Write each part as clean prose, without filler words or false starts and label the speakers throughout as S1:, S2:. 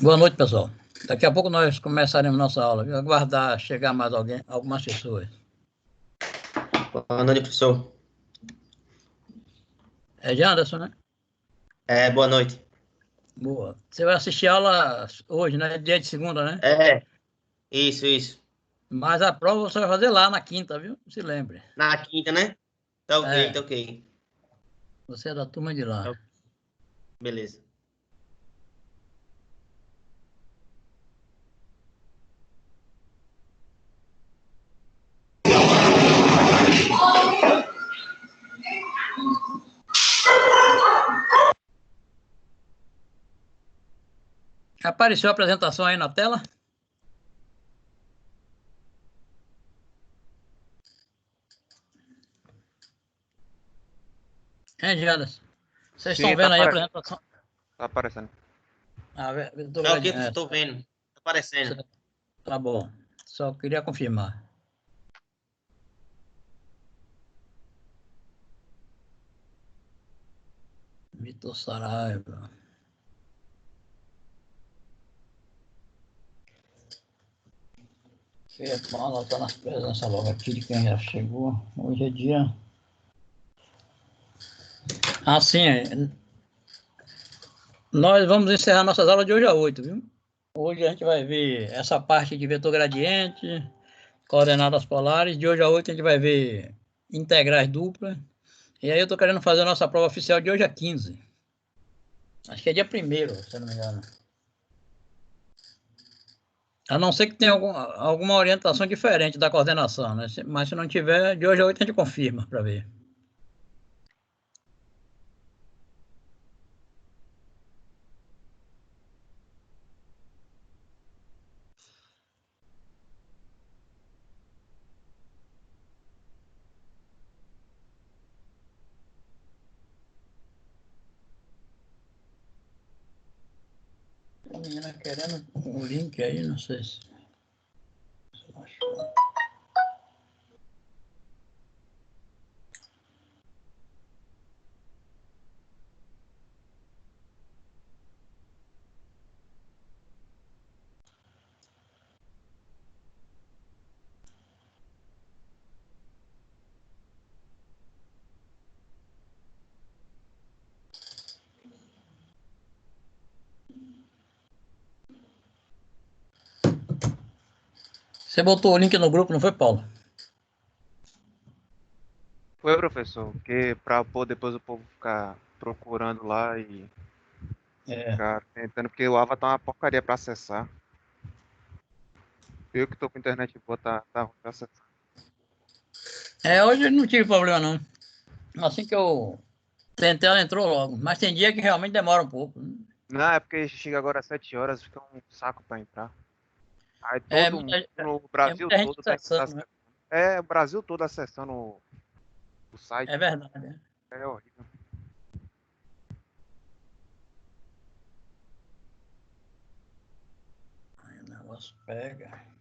S1: Boa noite, pessoal. Daqui a pouco nós começaremos nossa aula. Viu? Aguardar chegar mais alguém, algumas pessoas.
S2: Boa noite, professor.
S1: É de Anderson, né?
S2: Boa noite.
S1: Boa. Você vai assistir a aula hoje, né? Dia de segunda, né?
S2: Isso.
S1: Mas a prova você vai fazer lá na quinta, viu? Se lembre.
S2: Na quinta, né? Tá ok,
S1: É,
S2: tá ok.
S1: você é da turma de lá.
S2: Tá- Beleza.
S1: Apareceu a apresentação aí na tela? Anderson? Vocês estão
S3: Sim, tá
S1: vendo aí a
S3: aparecendo.
S1: apresentação?
S3: Tá aparecendo.
S1: Ah, Vitor
S2: Tá ok,
S1: Gradiente.
S2: professor, tô vendo. Tá aparecendo.
S1: Tá bom. Só queria confirmar. Vitor Saraiva. Vamos anotar nas presenças logo aqui de quem já chegou. Hoje é dia. Ah, sim. Nós vamos encerrar nossas aulas de hoje às 8, viu? Hoje a gente vai ver essa parte de vetor gradiente, coordenadas polares. De hoje a 8 a gente vai ver integrais duplas. E aí eu estou querendo fazer a nossa prova oficial de hoje a 15. Acho que é dia 1º, se eu não me engano. A não ser que tenha alguma orientação diferente da coordenação, né? Mas se não tiver, de hoje a 8 a gente confirma para ver. A menina querendo um link aí, não sei se... Você botou o link no grupo, não foi, Paulo?
S3: Foi, professor, porque depois o povo ficar procurando lá e ficar tentando, porque o Ava tá uma porcaria pra acessar. Eu que tô com internet boa, tá ruim pra acessar.
S1: Hoje não tive problema, não. Assim que eu tentei, ela entrou logo. Mas tem dia que realmente demora um pouco.
S3: Não, é porque chega agora às 7 horas, fica um saco pra entrar. Aí todo mundo
S1: Muita,
S3: no
S1: é
S3: Brasil
S1: muita gente
S3: todo tá
S1: acessando, né?
S3: acessando. O Brasil todo acessando o site.
S1: É verdade. Né?
S3: É horrível.
S1: Aí o negócio pega.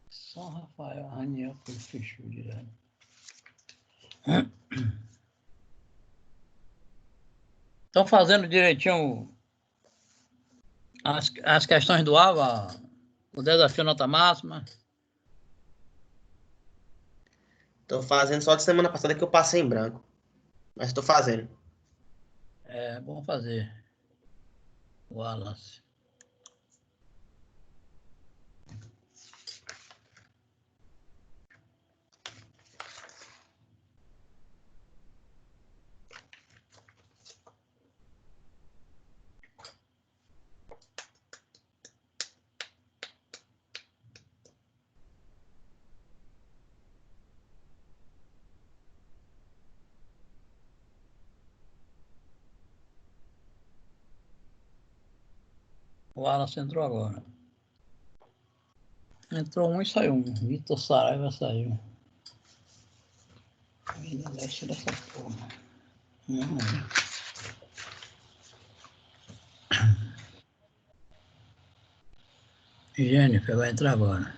S1: São Rafael Raniel que fechou direto. Estão fazendo direitinho as questões do AVA, o desafio nota máxima.
S2: Tô fazendo só de semana passada que eu passei em branco. Mas tô fazendo.
S1: É bom fazer. Wallace. O Wallace entrou agora. Entrou um e saiu um. Vitor Saraiva saiu. Ainda deixa dessa porra. Jennifer vai entrar agora.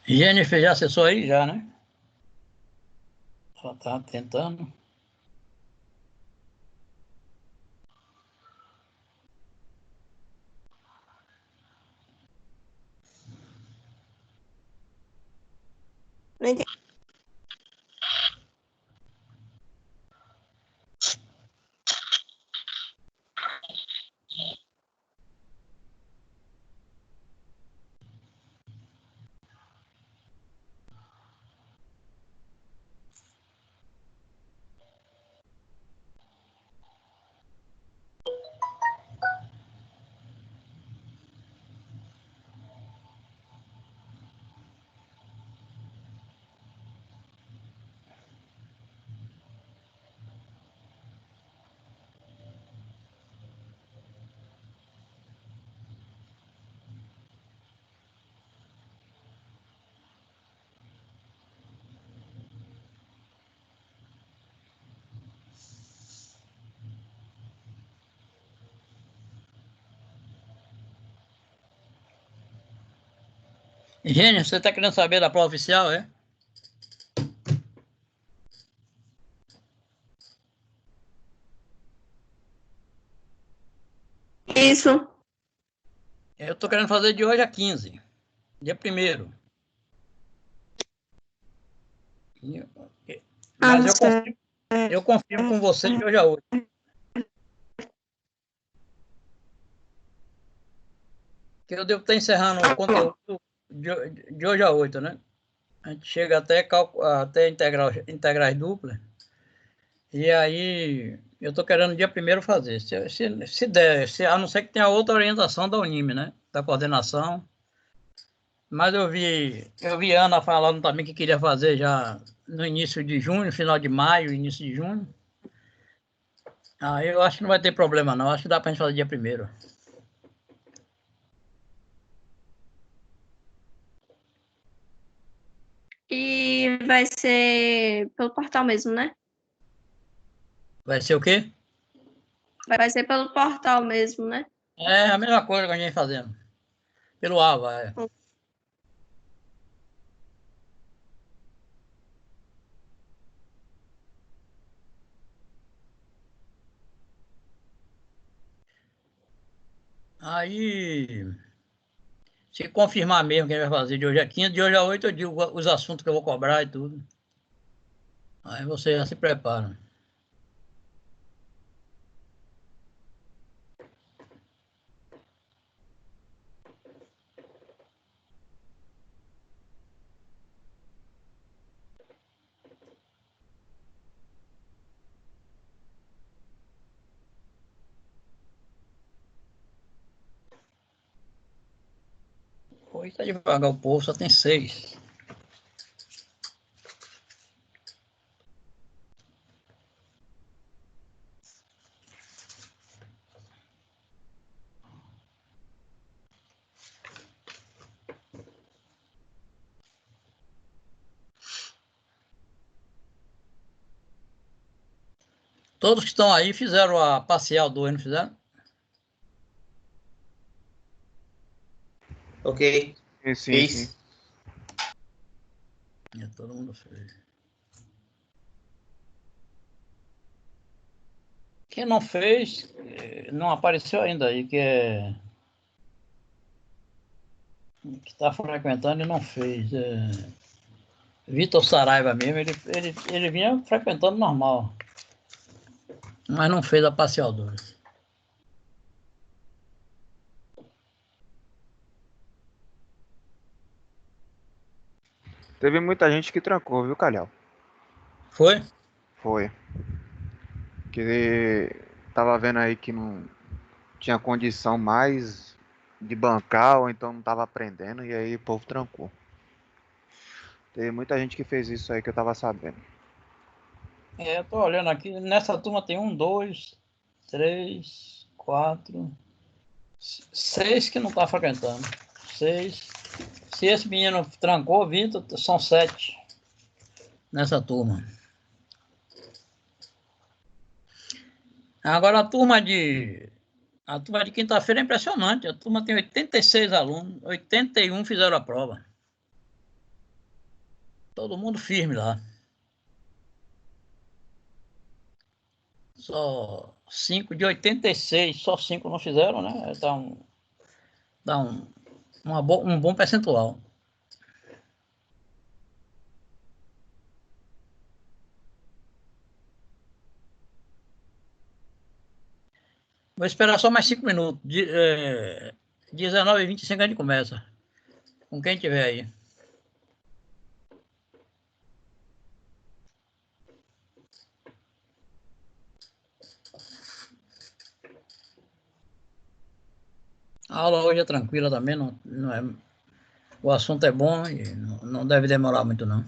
S1: Jennifer já acessou aí? Já, né? Ela tá tentando.
S4: Não entendi.
S1: Jennifer, você tá querendo saber da prova oficial, é?
S4: Isso.
S1: Eu tô querendo fazer de hoje a 15. Dia 1º. Mas eu confirmo com você de hoje a 8. Que eu devo estar encerrando o conteúdo de hoje a 8, né? A gente chega até integrais duplas. E aí, eu estou querendo dia 1º fazer. Se der, a não ser que tenha outra orientação da Unime, né? Da coordenação. Mas eu vi Ana falando também que queria fazer já no início de junho, final de maio, início de junho. Aí eu acho que não vai ter problema, não. Acho que dá para a gente fazer dia 1º.
S4: E vai ser pelo portal mesmo, né?
S1: Vai ser o quê?
S4: Vai ser pelo portal mesmo, né?
S1: É a mesma coisa que a gente fazendo. Pelo AVA, é. Aí, se confirmar mesmo que a gente vai fazer de hoje a 15, de hoje a 8 eu digo os assuntos que eu vou cobrar e tudo. Aí você já se prepara. Hoje tá devagar o povo, só tem 6. Todos que estão aí fizeram a parcial do ano, fizeram?
S2: Ok.
S3: Sim.
S2: Fiz.
S1: Todo mundo fez. Quem não fez, não apareceu ainda aí, que está frequentando e não fez. Vitor Saraiva mesmo, ele vinha frequentando normal, mas não fez a parcial 2.
S3: Teve muita gente que trancou, viu, Calhau?
S1: Foi?
S3: Foi. Que tava vendo aí que não tinha condição mais de bancar, ou então não tava aprendendo, e aí o povo trancou. Teve muita gente que fez isso aí que eu tava sabendo.
S1: Eu tô olhando aqui, nessa turma tem 1, 2, 3, 4, 6 que não tá frequentando. 6. Se esse menino trancou, Vitor, são 7 nessa turma. Agora a turma de quinta-feira é impressionante. A turma tem 86 alunos, 81 fizeram a prova. Todo mundo firme lá. Só 5 de 86, só 5 não fizeram, né? Dá um bom percentual. Vou esperar só mais 5 minutos. 19h25 a gente começa. Com quem tiver aí. A aula hoje é tranquila também, não é, o assunto é bom e não deve demorar muito não.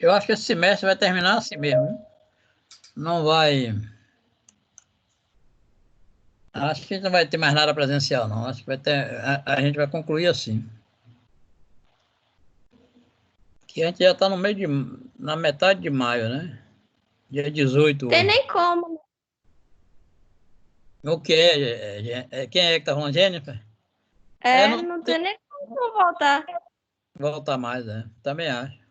S1: Eu acho que esse semestre vai terminar assim mesmo. Não vai... Acho que não vai ter mais nada presencial, não. Acho que vai ter... A gente vai concluir assim. Que a gente já está na metade de maio, né? Dia 18
S4: Tem
S1: hoje.
S4: nem como.
S1: O que é? Quem é que está falando, Jennifer?
S4: Não tem nem como voltar.
S1: Voltar mais, também acho.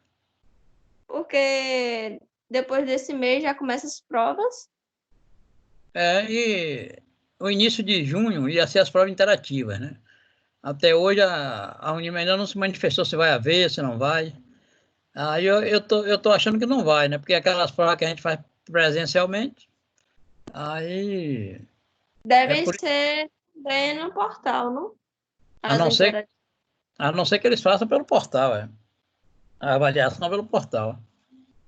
S4: Porque depois desse mês já começam as provas.
S1: E o início de junho ia ser as provas interativas, né? Até hoje a Unima ainda não se manifestou se vai haver, se não vai. Aí eu tô achando que não vai, né? Porque aquelas provas que a gente faz presencialmente, aí...
S4: Devem
S1: por...
S4: ser bem no portal, não?
S1: a
S4: As
S1: não ser,
S4: interativas.
S1: a não ser que eles façam pelo portal, a avaliação pelo portal.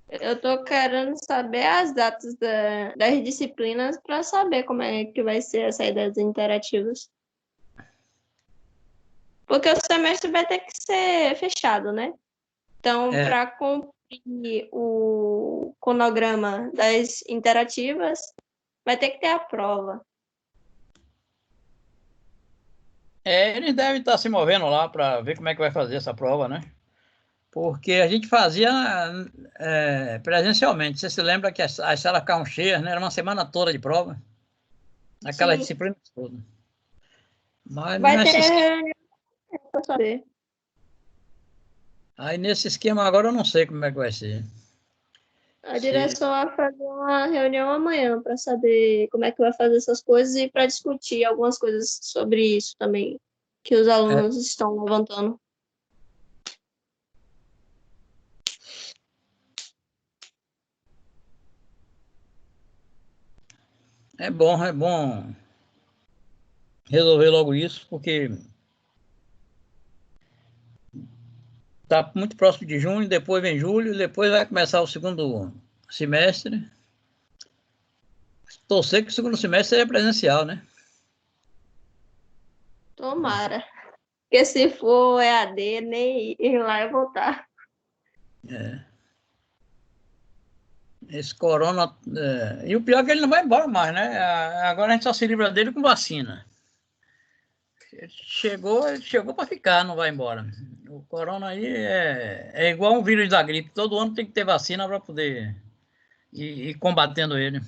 S4: Eu tô querendo saber as datas das disciplinas para saber como é que vai ser essa ideia das interativas. Porque o semestre vai ter que ser fechado, né? Então,
S1: É,
S4: para cumprir o cronograma das interativas, vai ter que ter a prova.
S1: eles devem estar se movendo lá para ver como é que vai fazer essa prova, né? Porque a gente fazia presencialmente. Você se lembra que as salas ficavam cheias, né? Era uma semana toda de prova. Aquelas
S4: Sim,
S1: disciplinas todas. Mas
S4: vai ter
S1: nesse esquema,
S4: reunião para saber.
S1: aí nesse esquema agora eu não sei como é que vai ser.
S4: A direção vai fazer uma reunião amanhã para saber como é que vai fazer essas coisas e para discutir algumas coisas sobre isso também, que os
S1: É,
S4: alunos estão levantando.
S1: é bom resolver logo isso, porque está muito próximo de junho, depois vem julho, depois vai começar o segundo semestre. Torcer que o segundo semestre seja presencial, né?
S4: Tomara. Porque se for EAD, nem ir lá e voltar.
S1: Esse corona... E o pior é que ele não vai embora mais, né? Agora a gente só se livra dele com vacina. Ele chegou para ficar, não vai embora. O corona aí é igual um vírus da gripe. Todo ano tem que ter vacina para poder ir combatendo ele.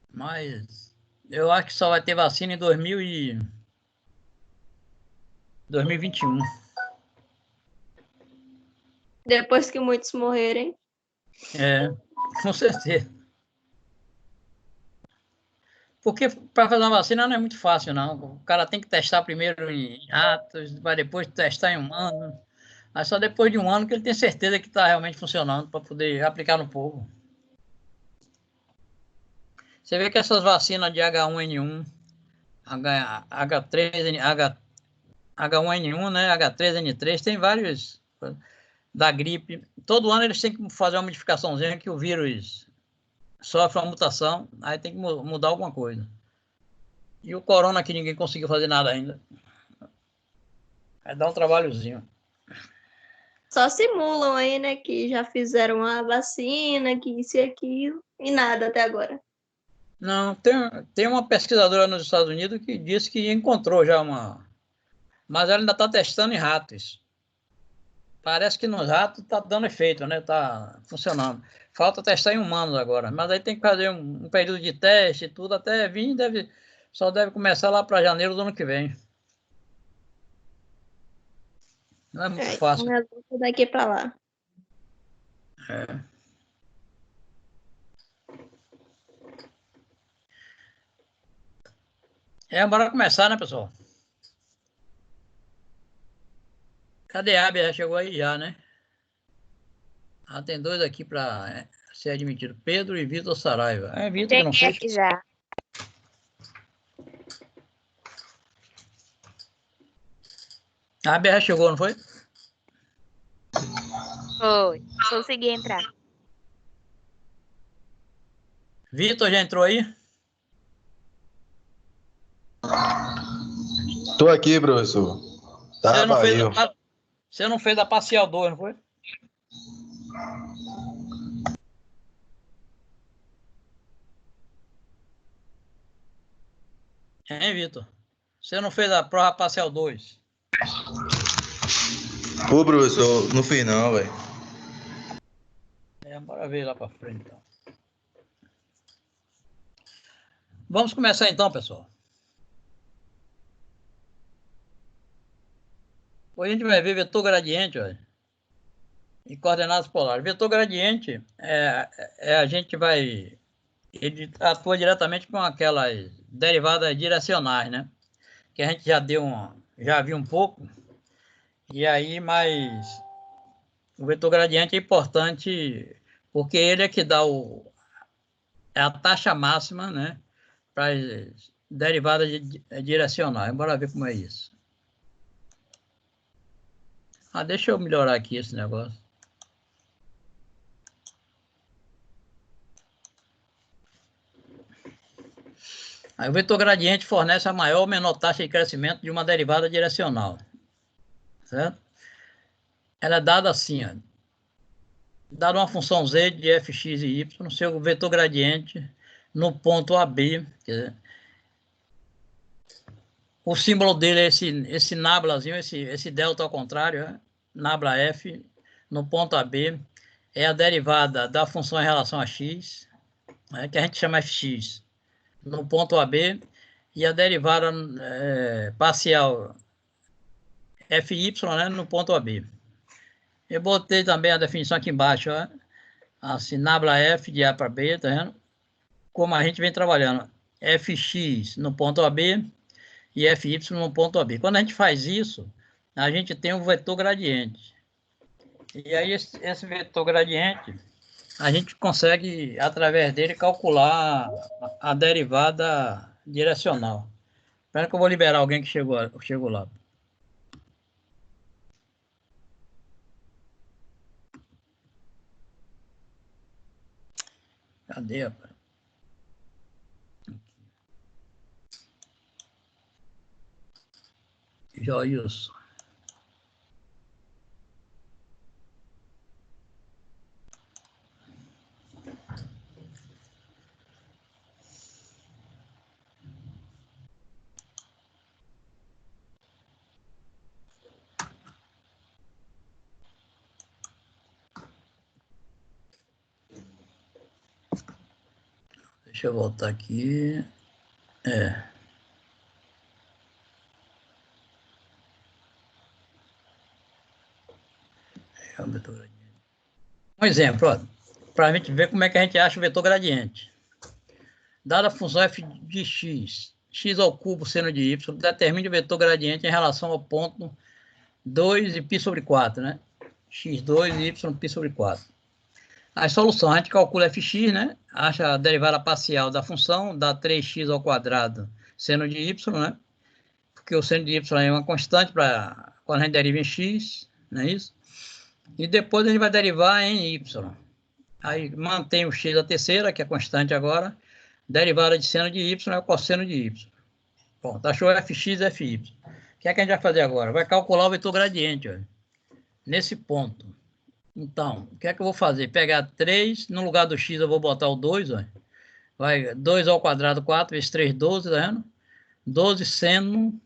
S1: Mas eu acho que só vai ter vacina em 2021.
S4: Depois que muitos morrerem.
S1: Com certeza. Porque para fazer uma vacina não é muito fácil, não. O cara tem que testar primeiro em ratos, vai depois testar em humano. Aí só depois de um ano que ele tem certeza que está realmente funcionando para poder aplicar no povo. Você vê que essas vacinas de H1N1, H1N1, né? H3N3, tem vários da gripe. Todo ano eles têm que fazer uma modificaçãozinha que o vírus sofre uma mutação, aí tem que mudar alguma coisa. E o corona que ninguém conseguiu fazer nada ainda. Vai dar um trabalhozinho.
S4: Só simulam aí, né? Que já fizeram a vacina, que isso e aquilo. E nada até agora.
S1: Não, tem uma pesquisadora nos Estados Unidos que disse que encontrou já uma... Mas ela ainda está testando em ratos. Parece que nos ratos está dando efeito, né? Está funcionando. Falta testar em humanos agora. Mas aí tem que fazer um período de teste e tudo. Até vir, só deve começar lá para janeiro do ano que vem. Não é muito fácil.
S4: Daqui para lá.
S1: Bora começar, né, pessoal? Cadê a Abia? Já chegou aí já, né? Tem dois aqui para ser admitido. Pedro e Vitor Saraiva. Vitor que não fez.
S5: Aqui já.
S1: A Abia já chegou, não foi?
S5: Foi. Consegui entrar.
S1: Vitor já entrou aí?
S6: Tô aqui, professor. Tava eu.
S1: Você não fez a parcial 2, não foi? Vitor? Você não fez a prova parcial 2?
S6: Pô, professor, não fiz não, velho.
S1: Bora ver lá para frente, então. Vamos começar então, pessoal. Hoje a gente vai ver vetor gradiente, olha, e coordenadas polares. Vetor gradiente a gente vai... Ele atua diretamente com aquelas derivadas direcionais, né? Que a gente já viu um pouco. E aí, mas o vetor gradiente é importante porque ele é que dá a taxa máxima, né? Para as derivadas direcionais. Bora ver como é isso. Deixa eu melhorar aqui esse negócio. Aí o vetor gradiente fornece a maior ou menor taxa de crescimento de uma derivada direcional. Certo? Ela é dada assim, ó. Dada uma função z de fx e y, seu vetor gradiente no ponto AB. Quer dizer, o símbolo dele é esse nablazinho, esse delta ao contrário, né? Nabla f no ponto AB. É a derivada da função em relação a x, né, que a gente chama fx, no ponto AB, e a derivada parcial fy, né, no ponto AB. Eu botei também a definição aqui embaixo, ó, assim, nabla f de A para B, tá vendo? Como a gente vem trabalhando, fx no ponto AB e fy no ponto AB. Quando a gente faz isso, a gente tem um vetor gradiente. E aí esse vetor gradiente, a gente consegue, através dele, calcular a derivada direcional. Espera que eu vou liberar alguém que chegou lá. Cadê, rapaz? Joilson. Deixa eu voltar aqui. Um exemplo, para a gente ver como é que a gente acha o vetor gradiente. Dada a função f de x, x ao cubo seno de y, determine o vetor gradiente em relação ao ponto 2 e π sobre 4, né? x2 e y π sobre 4. A solução, a gente calcula fx, né? Acha a derivada parcial da função, dá 3x ao quadrado seno de y, né? Porque o seno de y é uma constante para quando a gente deriva em x, não é isso? E depois a gente vai derivar em y. Aí mantém o x da terceira, que é constante agora. Derivada de seno de y é o cosseno de y. Bom, achou fx e fy. O que é que a gente vai fazer agora? Vai calcular o vetor gradiente, olha, nesse ponto. Então, o que é que eu vou fazer? Pegar 3, no lugar do x eu vou botar o 2, olha. Vai 2 ao quadrado, 4 vezes 3, 12, tá vendo? 12 seno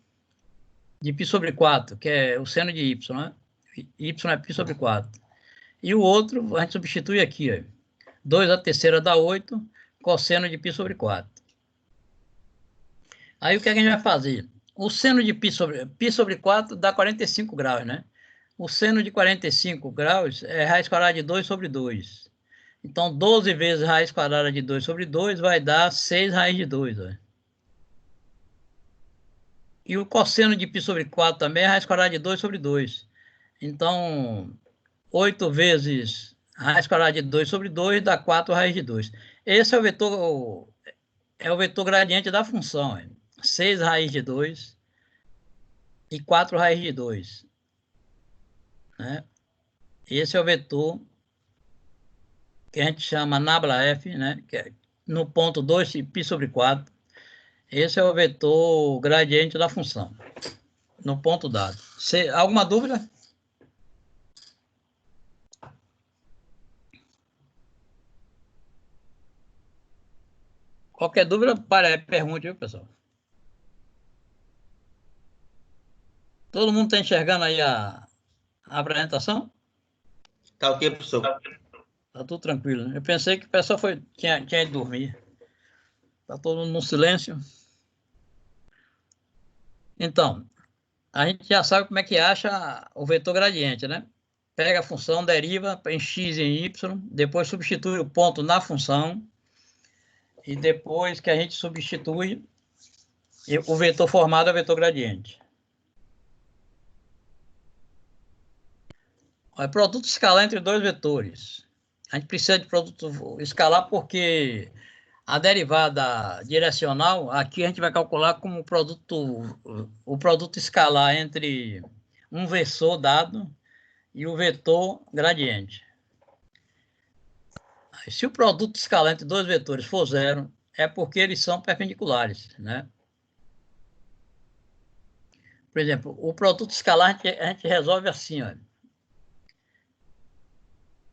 S1: de π sobre 4, que é o seno de y, né? Y é π sobre 4. E o outro, a gente substitui aqui, ó. 2 à terceira dá 8, cosseno de π sobre 4. Aí o que a gente vai fazer? O seno de π sobre 4 dá 45 graus, né? O seno de 45 graus é raiz quadrada de 2 sobre 2. Então, 12 vezes raiz quadrada de 2 sobre 2 vai dar 6 raiz de 2, ó. E o cosseno de π sobre 4 também é raiz quadrada de 2 sobre 2. Então, 8 vezes raiz quadrada de 2 sobre 2 dá 4 raiz de 2. Esse é o vetor gradiente da função. 6 raiz de 2 e 4 raiz de 2. Né? Esse é o vetor que a gente chama nabla F, né? Que é no ponto 2 π sobre 4. Esse é o vetor gradiente da função, no ponto dado. Alguma dúvida? Qualquer dúvida, pergunte, viu, pessoal? Todo mundo está enxergando aí a apresentação?
S2: Tá ok, professor?
S1: Tá tudo tranquilo, né? Eu pensei que o pessoal tinha ido dormir. Tá todo mundo no silêncio. Então, a gente já sabe como é que acha o vetor gradiente, né? Pega a função, deriva em x e em y, depois substitui o ponto na função, e depois que a gente substitui, o vetor formado é o vetor gradiente. É produto escalar entre dois vetores. A gente precisa de produto escalar porque a derivada direcional, aqui a gente vai calcular como o produto escalar entre um vetor dado e o vetor gradiente. Se o produto escalar entre dois vetores for zero, é porque eles são perpendiculares, né? Por exemplo, o produto escalar a gente resolve assim, ó.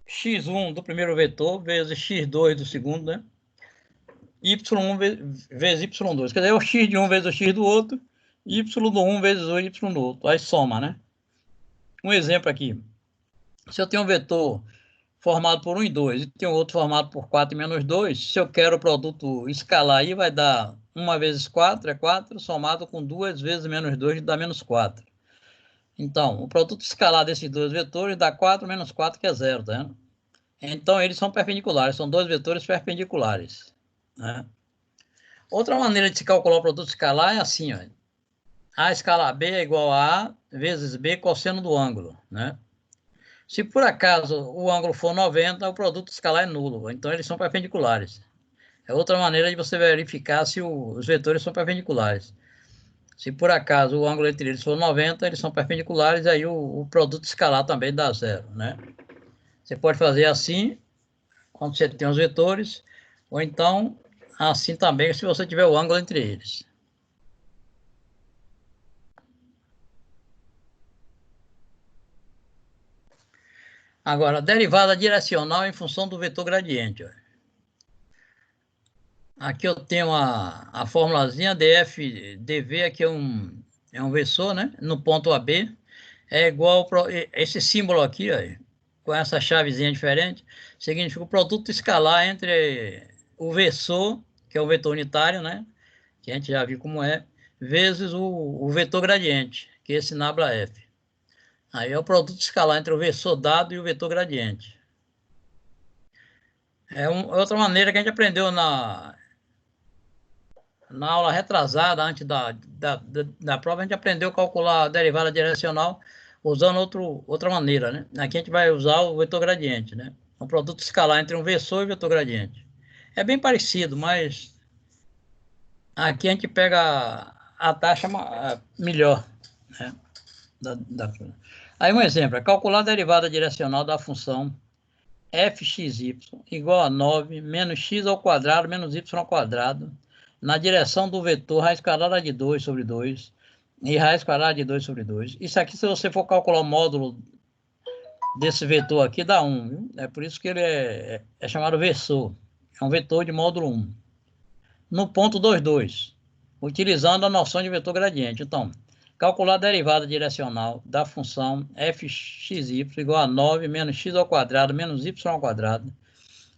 S1: x1 do primeiro vetor vezes x2 do segundo, né? y1 vezes y2. Quer dizer, é o x de um vezes o x do outro, y do 1 vezes o y do outro. Aí soma, né? Um exemplo aqui. Se eu tenho um vetor formado por 1 e 2 e tem outro formado por 4 e menos 2, se eu quero o produto escalar aí, vai dar 1 vezes 4 é 4, somado com 2 vezes menos 2 dá menos 4. Então, o produto escalar desses dois vetores dá 4 menos 4, que é 0, tá vendo? Então, eles são perpendiculares, são dois vetores perpendiculares, né? Outra maneira de se calcular o produto escalar é assim, ó. A escalar B é igual a A vezes B cosseno do ângulo, né? Se por acaso o ângulo for 90, o produto escalar é nulo. Então, eles são perpendiculares. É outra maneira de você verificar se os vetores são perpendiculares. Se por acaso o ângulo entre eles for 90, eles são perpendiculares, aí o produto escalar também dá zero, né? Você pode fazer assim, quando você tem os vetores, ou então assim também, se você tiver o ângulo entre eles. Agora, derivada direcional em função do vetor gradiente. Ó. Aqui eu tenho a formulazinha df dv, aqui é um versor, né? No ponto AB, é igual esse símbolo aqui, ó, com essa chavezinha diferente, significa o produto escalar entre o versor, que é o vetor unitário, né? Que a gente já viu como é, vezes o vetor gradiente, que é esse nabla F. Aí é o produto escalar entre o versor dado e o vetor gradiente. É outra maneira que a gente aprendeu na aula retrasada, antes da prova, a gente aprendeu a calcular a derivada direcional usando outra maneira, né? Aqui a gente vai usar o vetor gradiente, né? Um produto escalar entre um versor e vetor gradiente. É bem parecido, mas aqui a gente pega a taxa melhor, né? Aí um exemplo, é calcular a derivada direcional da função fxy igual a 9 menos x ao quadrado menos y ao quadrado na direção do vetor raiz quadrada de 2 sobre 2 e raiz quadrada de 2 sobre 2. Isso aqui, se você for calcular o módulo desse vetor aqui, dá 1. Viu? É por isso que ele é chamado versor. É um vetor de módulo 1. No ponto 22, utilizando a noção de vetor gradiente. Então, calcular a derivada direcional da função fxy igual a 9 menos x ao quadrado menos y ao quadrado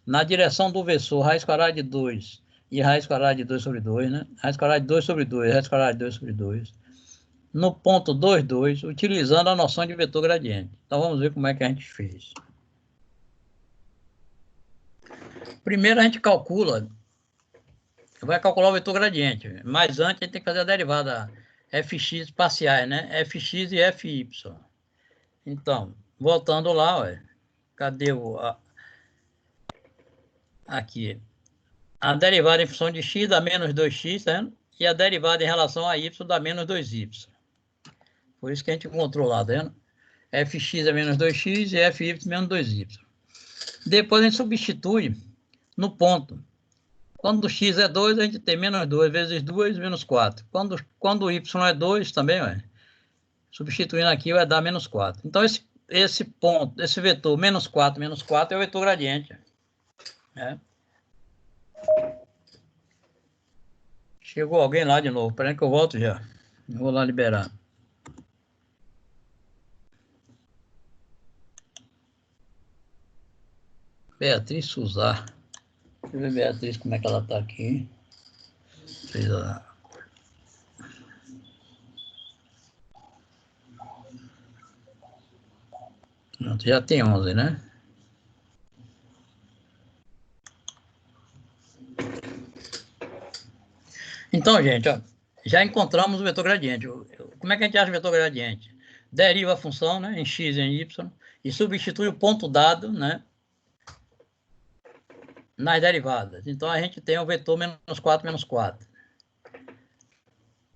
S1: na direção do versor raiz quadrada de 2 e raiz quadrada de 2 sobre 2, né? Raiz quadrada de 2 sobre 2, raiz quadrada de 2 sobre 2. No ponto 22, utilizando a noção de vetor gradiente. Então, vamos ver como é que a gente fez. Primeiro, a gente vai calcular o vetor gradiente, mas antes a gente tem que fazer a derivada fx parciais, né? Fx e fy. Então, voltando lá, ó, cadê aqui? A derivada em função de x dá menos 2x, né? E a derivada em relação a y dá menos 2y. Por isso que a gente encontrou lá, tá vendo? Fx é menos 2x e fy menos 2y. Depois a gente substitui no ponto. Quando x é 2, a gente tem menos 2 vezes 2, menos 4. Quando y é 2 também, ó, substituindo aqui, vai dar menos 4. Então, esse ponto, esse vetor menos 4 é o vetor gradiente. Né? Chegou alguém lá de novo. Espera aí que eu volto já. Vou lá liberar. Beatriz Suzar. Deixa eu ver, Beatriz, como é que ela está aqui. Fez a... Pronto, já tem 11, né? Então, gente, ó, já encontramos o vetor gradiente. Como é que a gente acha o vetor gradiente? Deriva a função, né, em x e em y, e substitui o ponto dado, né, nas derivadas. Então, a gente tem o vetor menos 4, menos 4.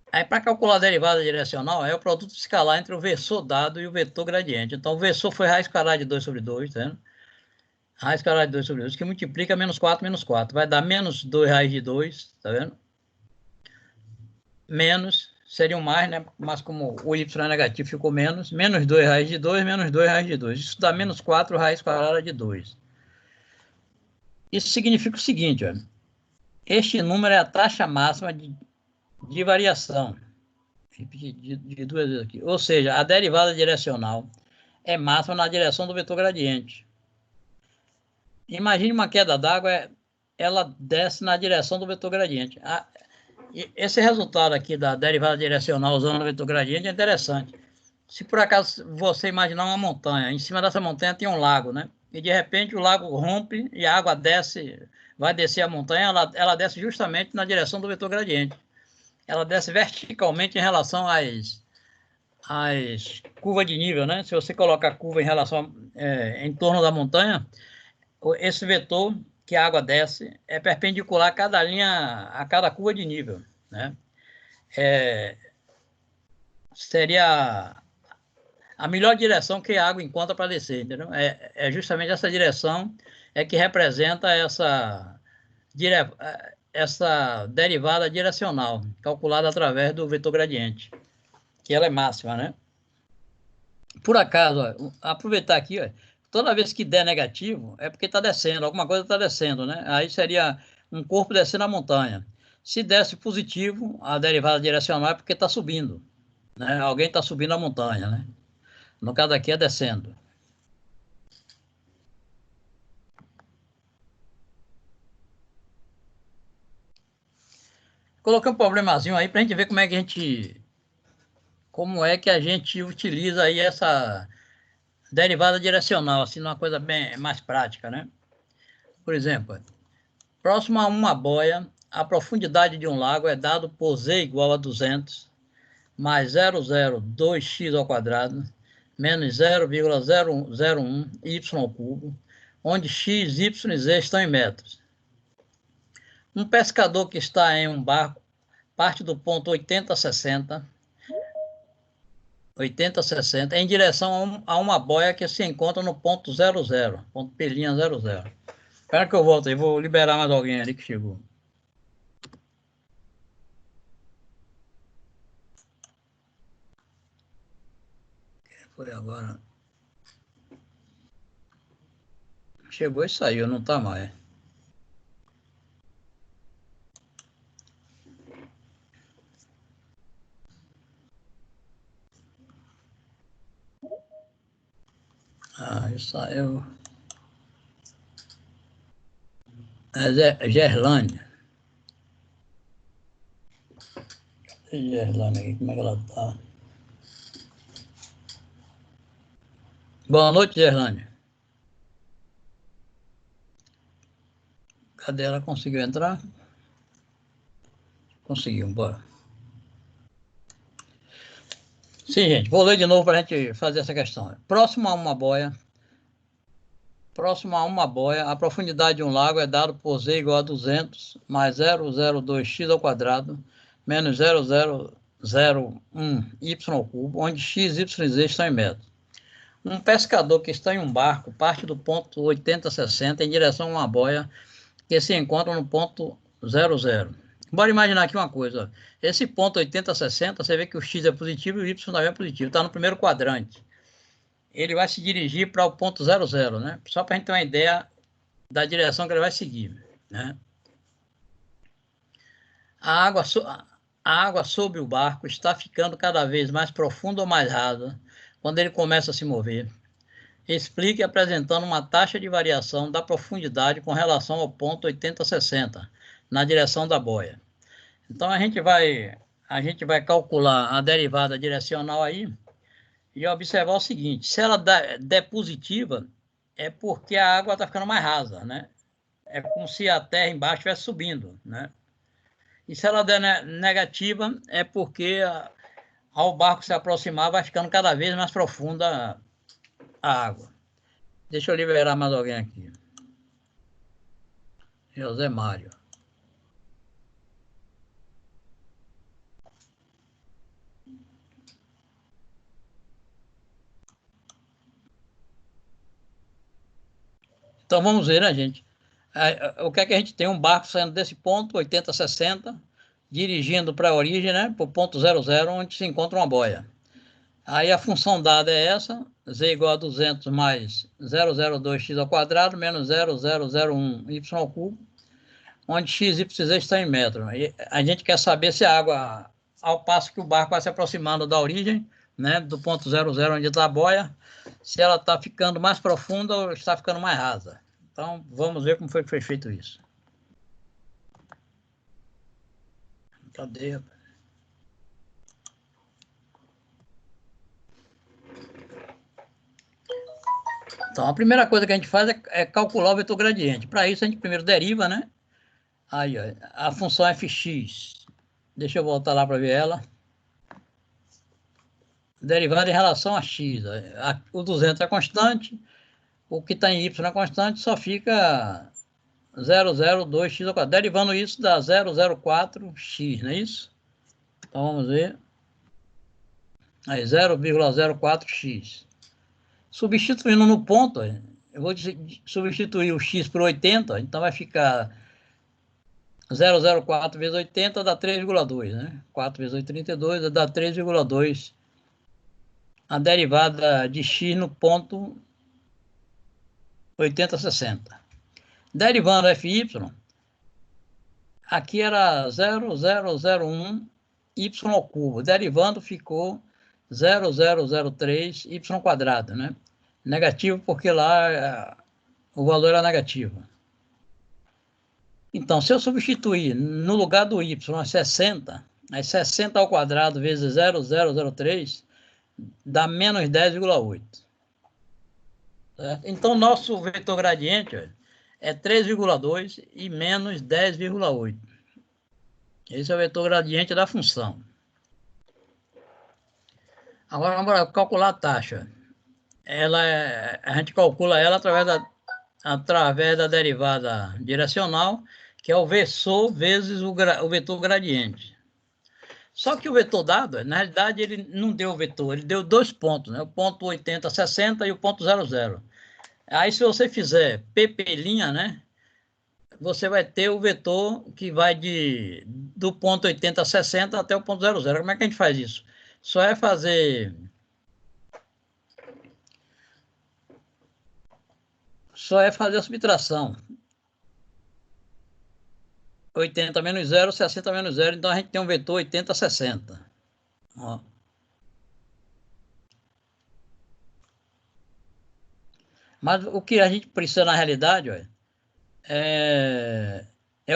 S1: Aí, para calcular a derivada direcional, é o produto escalar entre o versor dado e o vetor gradiente. Então, o versor foi raiz quadrada de 2 sobre 2, tá vendo? Raiz quadrada de 2 sobre 2, que multiplica menos 4, menos 4. Vai dar menos 2 raiz de 2, tá vendo? Menos, seria um mais, né? Mas como o y é negativo, ficou menos. Menos 2 raiz de 2, menos 2 raiz de 2. Isso dá menos 4 raiz quadrada de 2. Isso significa o seguinte, ó. Este número é a taxa máxima de variação. Repetir de duas vezes aqui. Ou seja, a derivada direcional é máxima na direção do vetor gradiente. Imagine uma queda d'água, ela desce na direção do vetor gradiente. Esse resultado aqui da derivada direcional usando o vetor gradiente é interessante. Se por acaso você imaginar uma montanha, em cima dessa montanha tem um lago, né? E de repente o lago rompe e a água desce, vai descer a montanha, ela desce justamente na direção do vetor gradiente. Ela desce verticalmente em relação às curvas de nível, né? Se você colocar a curva em relação em torno da montanha, esse vetor que a água desce é perpendicular a cada linha, a cada curva de nível, né? Seria a melhor direção que a água encontra para descer, entendeu? É justamente essa direção que representa essa derivada direcional, calculada através do vetor gradiente, que ela é máxima, né? Por acaso, ó, aproveitar aqui, ó, toda vez que der negativo, é porque está descendo, alguma coisa está descendo, né? Aí seria um corpo descendo a montanha. Se desse positivo, a derivada direcional é porque está subindo, né? Alguém está subindo a montanha, né? No caso aqui é descendo. Coloquei um problemazinho aí para a gente ver como é que a gente utiliza aí essa derivada direcional, assim, numa coisa bem mais prática, né? Por exemplo, próximo a uma boia, a profundidade de um lago é dado por Z igual a 200 mais 0,02x ao quadrado menos 0,001 y ao cubo, onde x, y e z estão em metros. Um pescador que está em um barco parte do ponto 80-60 em direção a uma boia que se encontra no ponto 00, ponto pelinha 00. Espera que eu volto aí, vou liberar mais alguém ali que chegou. Quem foi agora? Chegou e saiu, não tá mais. Ah, isso saiu. É Gerlânia. Gerlânia aqui, como é que ela tá? Boa noite, Gerlânia. Cadê ela? Conseguiu entrar? Conseguiu, bora. Sim, gente, vou ler de novo para a gente fazer essa questão. Próximo a uma boia, a profundidade de um lago é dado por Z igual a 200 mais 0,02x ao quadrado menos 0,001 y ao cubo, onde x, y e z estão em metros. Um pescador que está em um barco parte do ponto 80-60 em direção a uma boia que se encontra no ponto 00. Bora imaginar aqui uma coisa. Esse ponto 80-60, você vê que o x é positivo e o y também é positivo. Está no primeiro quadrante. Ele vai se dirigir para o ponto 00, né? Só para a gente ter uma ideia da direção que ele vai seguir, né? A água sob o barco está ficando cada vez mais profunda ou mais rasa quando ele começa a se mover. Explique apresentando uma taxa de variação da profundidade com relação ao ponto 80-60, na direção da boia. Então, a gente vai calcular a derivada direcional aí e observar o seguinte: se ela der positiva, é porque a água está ficando mais rasa, né? É como se a terra embaixo estivesse subindo, né? E se ela der negativa, é porque ao barco se aproximar, vai ficando cada vez mais profunda a água. Deixa eu liberar mais alguém aqui. José Mário. Então vamos ver, né, gente? O que é que a gente tem? Um barco saindo desse ponto, 80-60, dirigindo para a origem, né? Para o ponto 00, onde se encontra uma boia. Aí a função dada é essa, z igual a 200 mais 0,02x ao quadrado menos 0,001 y ao cubo, onde x, y e z estão em metro. E a gente quer saber se a água, ao passo que o barco vai se aproximando da origem, né, do ponto 00 onde está a boia, se ela está ficando mais profunda ou está ficando mais rasa. Então, vamos ver como foi que foi feito isso. Cadê, rapaz? Então, a primeira coisa que a gente faz é calcular o vetor gradiente. Para isso, a gente primeiro deriva, né? Aí, ó, a função fx. Deixa eu voltar lá para ver ela. Derivada em relação a x. O 200 é constante, o que está em y é constante, só fica 0,02x ao quadrado. Derivando isso dá 0,04x, não é isso? Então, vamos ver. Aí, 0,04x. Substituindo no ponto, eu vou substituir o x por 80, então vai ficar 0,04 vezes 80 dá 3,2, né? 4 vezes 8, 32, dá 3,2. A derivada de x no ponto 80, 60. Derivando FY, aqui era 0,001 y ao cubo. Derivando ficou 0,003 y quadrado, né? Negativo porque lá o valor era negativo. Então, se eu substituir no lugar do y 60, aí 60 ao quadrado vezes 0,003 dá menos 10,8. Então, nosso vetor gradiente é 3,2 e menos 10,8. Esse é o vetor gradiente da função. Agora, vamos calcular a taxa. A gente calcula ela através da derivada direcional, que é o versor vezes o vetor gradiente. Só que o vetor dado, na realidade, ele não deu o vetor, ele deu dois pontos, né? O ponto 80, 60 e o ponto 00. Aí, se você fizer PP', né? Você vai ter o vetor que vai do ponto 80 a 60 até o ponto 00. Como é que a gente faz isso? Só é fazer a subtração. 80 menos 0, 60 menos 0. Então, a gente tem um vetor 80, 60. Ó. Mas o que a gente precisa, na realidade, é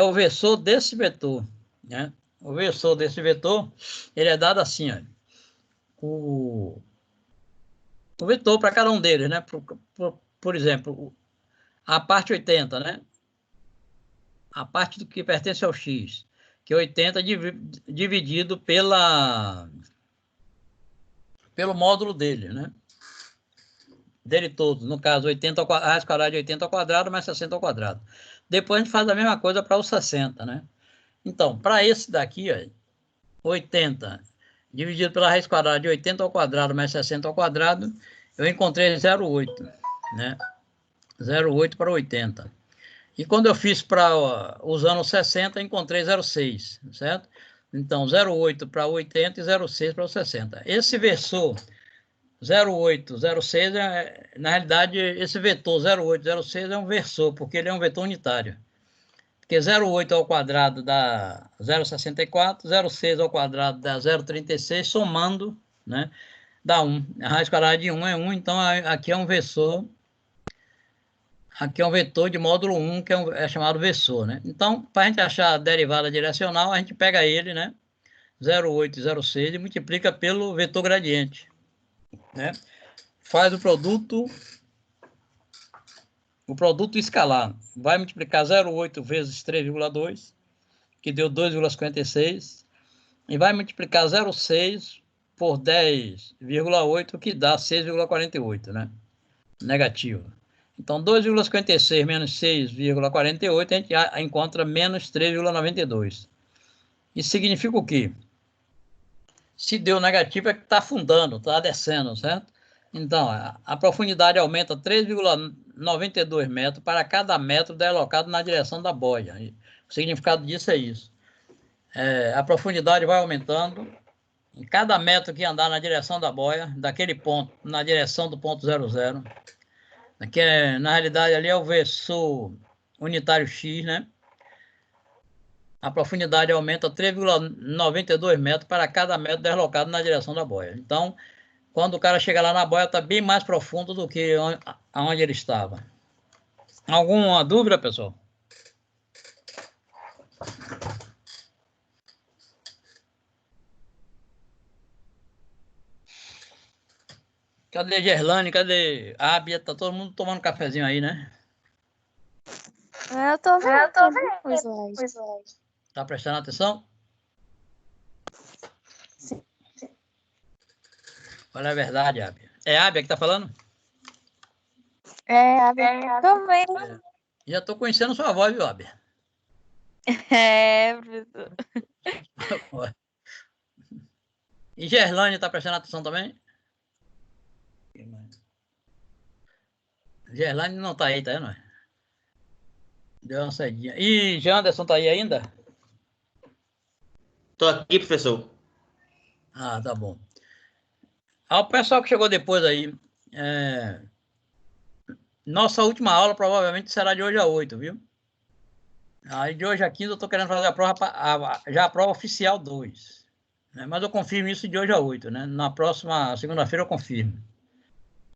S1: o versor desse vetor, né? O versor desse vetor, ele é dado assim, ó. O vetor para cada um deles, né? Por exemplo, a parte 80, né? A parte do que pertence ao x, que é 80 dividido pelo módulo dele, né? Dele todo, no caso, 80 a raiz quadrada de 80 ao quadrado mais 60 ao quadrado. Depois a gente faz a mesma coisa para o 60, né? Então, para esse daqui, ó, 80 dividido pela raiz quadrada de 80 ao quadrado mais 60 ao quadrado, eu encontrei 0,8, né? 0,8 para 80. E quando eu fiz usando 60, encontrei 0,6, certo? Então, 0,8 para 80 e 0,6 para o 60. Esse versor 0,8, 0,6, na realidade, esse vetor 0,8, 0,6 é um versor, porque ele é um vetor unitário. Porque 0,8 ao quadrado dá 0,64, 0,6 ao quadrado dá 0,36, somando, né, dá 1. A raiz quadrada de 1 é 1, então aqui é um versor. Aqui é um vetor de módulo 1, que é chamado versor, né? Então, para a gente achar a derivada direcional, a gente pega ele, né? 0,8 e 0,6 e multiplica pelo vetor gradiente, né? Faz o produto escalar. Vai multiplicar 0,8 vezes 3,2, que deu 2,56, e vai multiplicar 0,6 por 10,8, que dá 6,48, né? Negativo. Então, 2,56 menos 6,48, a gente encontra menos 3,92. Isso significa o quê? Se deu negativo, é que está afundando, está descendo, certo? Então, a profundidade aumenta 3,92 metros para cada metro deslocado na direção da boia. O significado disso é isso. A profundidade vai aumentando. Em cada metro que andar na direção da boia, daquele ponto, na direção do ponto 00, que na realidade ali é o versor unitário x, né? A profundidade aumenta 3,92 metros para cada metro deslocado na direção da boia. Então, quando o cara chega lá na boia, está bem mais profundo do que onde ele estava. Alguma dúvida, pessoal? Cadê Gerlane? Cadê Ábia? Tá todo mundo tomando cafezinho aí, né?
S5: Eu tô vendo o slide.
S1: Tá prestando atenção?
S5: Sim.
S1: Olha a verdade, Ábia. É a Ábia que tá falando?
S5: Tô vendo.
S1: Já tô conhecendo sua voz, viu, Ábia?
S5: Professor.
S1: E Gerlane tá prestando atenção também? Gerlane não tá aí, tá vendo? Deu uma saidinha. E Janderson tá aí ainda?
S2: Tô aqui, professor.
S1: Ah, tá bom. O pessoal que chegou depois aí, Nossa última aula provavelmente será de hoje a 8, viu? Aí de hoje a 15 eu estou querendo fazer a prova, já a prova oficial 2. Né? Mas eu confirmo isso de hoje a 8, né? Na próxima segunda-feira eu confirmo.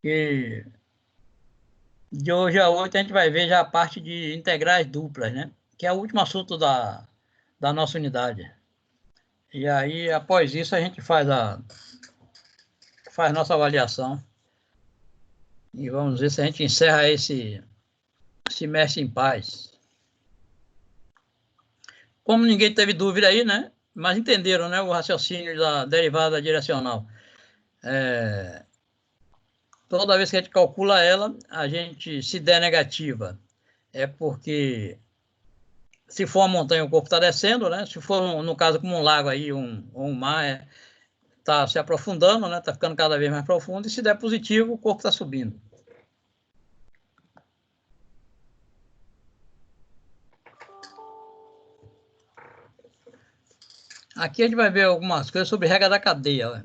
S1: E de hoje a 8 a gente vai ver já a parte de integrais duplas, né? Que é o último assunto da nossa unidade. E aí, após isso, a gente faz nossa avaliação. E vamos ver se a gente encerra esse semestre em paz. Como ninguém teve dúvida aí, né? Mas entenderam, né? O raciocínio da derivada direcional. Toda vez que a gente calcula ela, a gente, se der negativa, é porque se for uma montanha, o corpo está descendo, né? Se for, no caso, como um lago aí, um mar, está se aprofundando, né? Está ficando cada vez mais profundo. E se der positivo, o corpo está subindo. Aqui a gente vai ver algumas coisas sobre regra da cadeia. Ó.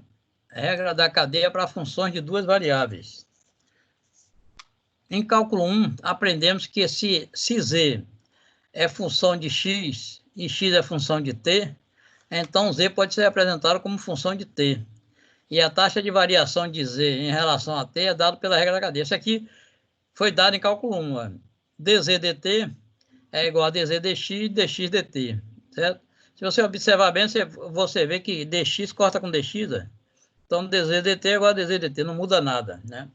S1: Regra da cadeia para funções de duas variáveis. Em cálculo 1, aprendemos que se z é função de x e x é função de t, então z pode ser representado como função de t. E a taxa de variação de z em relação a t é dado pela regra da cadeia. Isso aqui foi dado em cálculo 1. Ó. dz dt é igual a dz dx, dx dt. Certo? Se você observar bem, você vê que dx corta com dx. Ó. Então, dz dt é igual a dz dt, não muda nada. Né?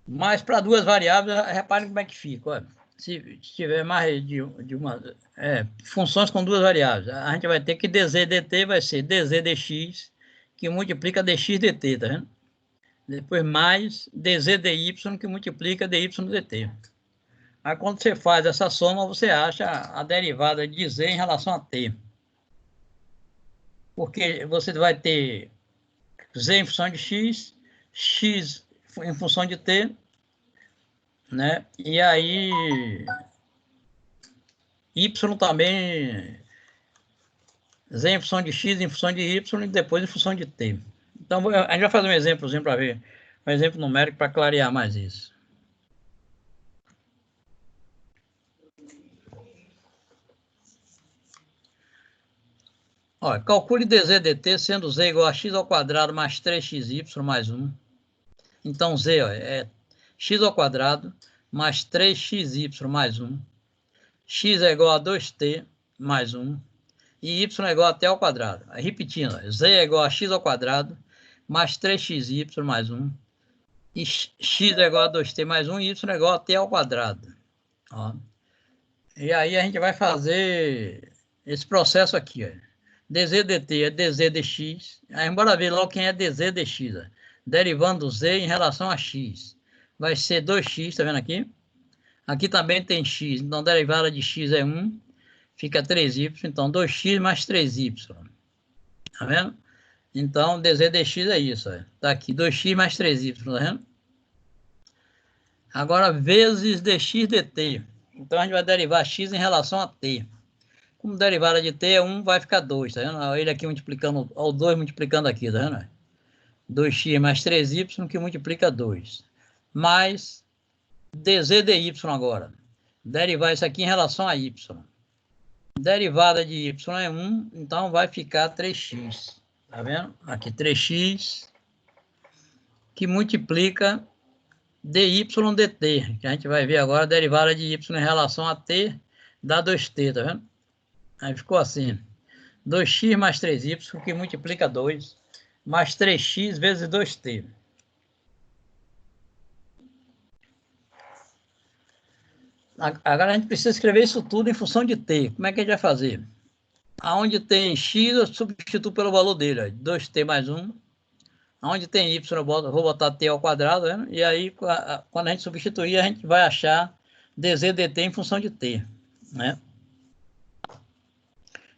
S1: Mas para duas variáveis, reparem como é que fica. Ó. Se tiver mais de uma... funções com duas variáveis, a gente vai ter que dz dt vai ser dz dx, que multiplica dx dt, tá vendo? Depois mais dz dy, que multiplica dy dt. Aí quando você faz essa soma, você acha a derivada de z em relação a t. Porque você vai ter z em função de x, x em função de t, né? E aí y também, z em função de x, em função de y e depois em função de t. Então, a gente vai fazer um exemplozinho para ver, um exemplo numérico para clarear mais isso. Olha, calcule dz dt sendo z igual a x ao quadrado mais 3xy mais 1. Então, z ó, é x ao quadrado mais 3xy mais 1. X é igual a 2t mais 1. E y é igual a t ao quadrado. Aí, repetindo, ó, z é igual a x ao quadrado mais 3xy mais 1. E x é igual a 2t mais 1 e y é igual a t ao quadrado. Ó. E aí a gente vai fazer esse processo aqui. Ó. dz dt é dz dx. Aí bora ver logo quem é dz dx. Ó. Derivando z em relação a x. Vai ser 2x, tá vendo aqui? Aqui também tem x, então a derivada de x é 1. Fica 3y, então 2x mais 3y. Tá vendo? Então, dz dx é isso. Ó. Tá aqui, 2x mais 3y, tá vendo? Agora, vezes dx dt. Então, a gente vai derivar x em relação a t. Como derivada de t é 1, vai ficar 2, tá vendo? Ele aqui multiplicando, o 2 multiplicando aqui, tá vendo? 2x mais 3y, que multiplica 2. Mais dz dy agora. Derivar isso aqui em relação a y. Derivada de y é 1, então vai ficar 3x. Tá vendo? Aqui 3x, que multiplica dy dt, que a gente vai ver agora a derivada de y em relação a t, dá 2t, tá vendo? Aí ficou assim, 2x mais 3y, que multiplica 2, mais 3x vezes 2t. Agora a gente precisa escrever isso tudo em função de t. Como é que a gente vai fazer? Aonde tem x, eu substituo pelo valor dele, ó, 2t mais 1. Onde tem y, eu vou botar t ao quadrado, né? E aí, quando a gente substituir, a gente vai achar dz dt em função de t, né?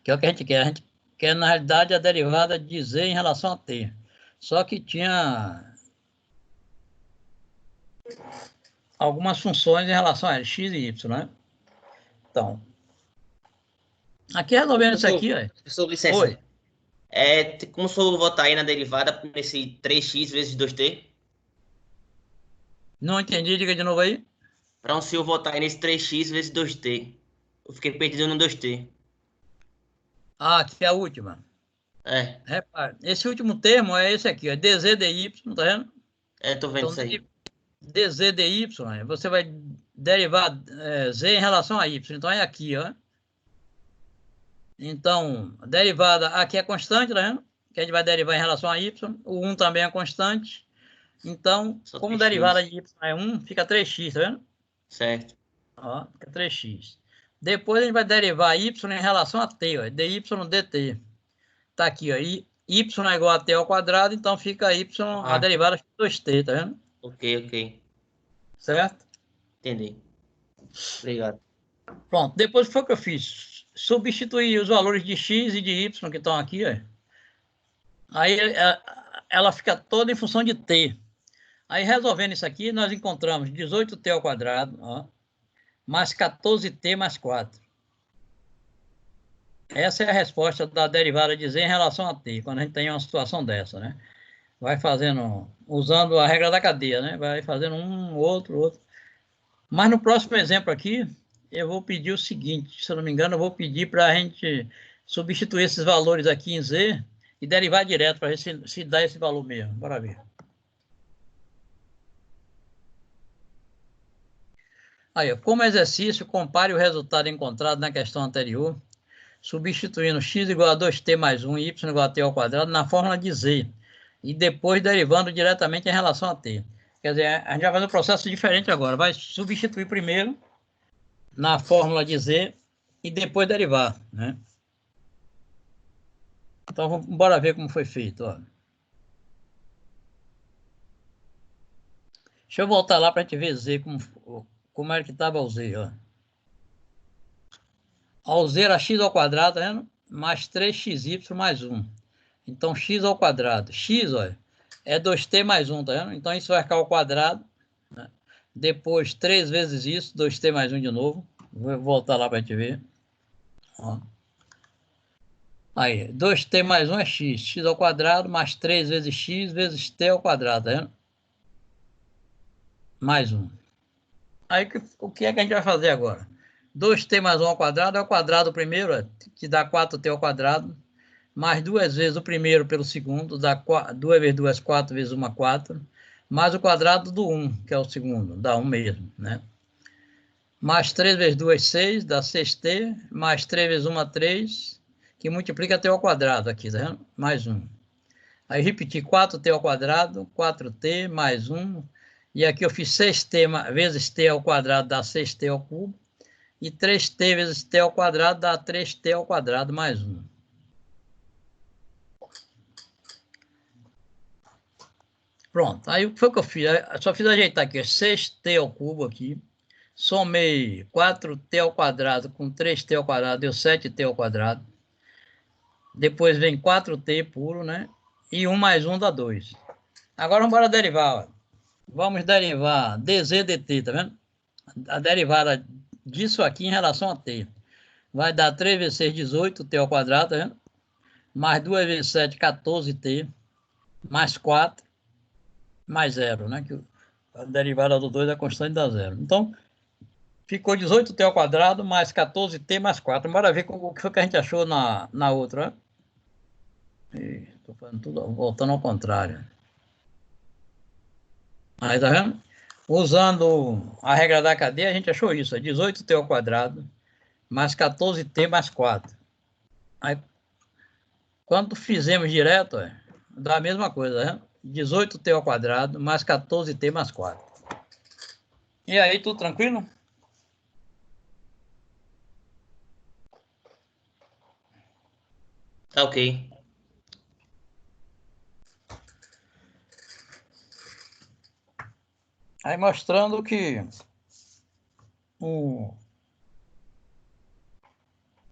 S1: Que é o que a gente quer. A gente quer, na realidade, a derivada de z em relação a t. Só que tinha algumas funções em relação a x e y, né? Então, aqui resolvendo isso aqui, ó.
S2: Professor, licença.
S1: Oi.
S2: Como o senhor votar aí na derivada nesse 3x vezes 2t?
S1: Não entendi, diga de novo aí.
S2: Para um senhor votar aí nesse 3x vezes 2t. Eu fiquei perdido no 2t.
S1: Ah, aqui é a última.
S2: É,
S1: Repare, esse último termo é esse aqui, ó, dz dy, tá vendo?
S2: tô vendo
S1: Então,
S2: isso aí.
S1: dz dy, você vai derivar z em relação a y. Então, é aqui, ó. Então, a derivada aqui é constante, tá vendo? Que a gente vai derivar em relação a y. O 1 também é constante. Então,
S2: Só
S1: como
S2: 3x.
S1: derivada de y é 1, fica 3x, tá vendo?
S2: Certo.
S1: Ó, fica 3x. Depois a gente vai derivar y em relação a t, ó, dy dt. Tá aqui, ó, y é igual a t ao quadrado, então fica y, a derivada de 2t, tá vendo?
S2: Ok.
S1: Certo?
S2: Entendi. Obrigado.
S1: Pronto, depois foi o que eu fiz. Substituir os valores de x e de y que estão aqui, ó. Aí ela fica toda em função de t. Aí resolvendo isso aqui, nós encontramos 18t ao quadrado, ó, mais 14t mais 4. Essa é a resposta da derivada de z em relação a t, quando a gente tem uma situação dessa, né? Vai fazendo, usando a regra da cadeia, né? Vai fazendo um, outro. Mas no próximo exemplo aqui, eu vou pedir o seguinte, se eu não me engano, eu vou pedir para a gente substituir esses valores aqui em z e derivar direto para ver se dá esse valor mesmo. Bora ver. Aí, como exercício, compare o resultado encontrado na questão anterior, substituindo x igual a 2t mais 1 e y igual a t ao quadrado na fórmula de z, e depois derivando diretamente em relação a t. Quer dizer, a gente vai fazer um processo diferente agora. Vai substituir primeiro na fórmula de z e depois derivar, né? Então, bora ver como foi feito, ó. Deixa eu voltar lá para a gente ver z, como era que estava o z, ó. Ao z era x ao quadrado, tá vendo? Mais 3xy mais 1. Então, x ao quadrado. X, olha, é 2t mais 1, tá vendo? Então, isso vai ficar ao quadrado, né? Depois, 3 vezes isso, 2t mais 1 de novo. Vou voltar lá para a gente ver. Ó. Aí, 2t mais 1 é x. X ao quadrado mais 3 vezes x vezes t ao quadrado, tá vendo? Mais 1. Aí, o que é que a gente vai fazer agora? 2t mais 1 ao quadrado é o quadrado primeiro, que dá 4t ao quadrado. Mais 2 vezes o primeiro pelo segundo, dá 2 vezes 2, 4 vezes 1, 4. Mais o quadrado do 1, que é o segundo, dá 1 mesmo, né? Mais 3 vezes 2, 6, dá 6t. Mais 3 vezes 1, 3, que multiplica t ao quadrado aqui, tá vendo? Mais 1. Aí repetir 4t ao quadrado, 4t mais 1. E aqui eu fiz 6t vezes t ao quadrado, dá 6t ao cubo. E 3t vezes t ao quadrado, dá 3t ao quadrado mais 1. Pronto, aí o que foi que eu fiz? Eu só fiz ajeitar aqui, 6t ao cubo aqui. Somei 4t ao quadrado com 3t ao quadrado, deu 7t ao quadrado. Depois vem 4t puro, né? E 1 mais 1 dá 2. Agora vamos para derivar, ó. Vamos derivar dz dt, tá vendo? A derivada disso aqui em relação a t. Vai dar 3 vezes 6, 18t ao quadrado, tá vendo? Mais 2 vezes 7, 14t. Mais 4. Mais 0, né? Que a derivada do 2 é constante, dá 0. Então, ficou 18t ao quadrado mais 14t mais 4. Bora ver o que foi que a gente achou na outra. Estou fazendo tudo, voltando ao contrário. Aí, tá vendo? Usando a regra da cadeia, a gente achou isso. 18t ao quadrado mais 14t mais 4. Aí, quando fizemos direto, dá a mesma coisa, né? 18t ao quadrado mais 14t mais 4. E aí, tudo tranquilo?
S2: Tá ok.
S1: Aí mostrando que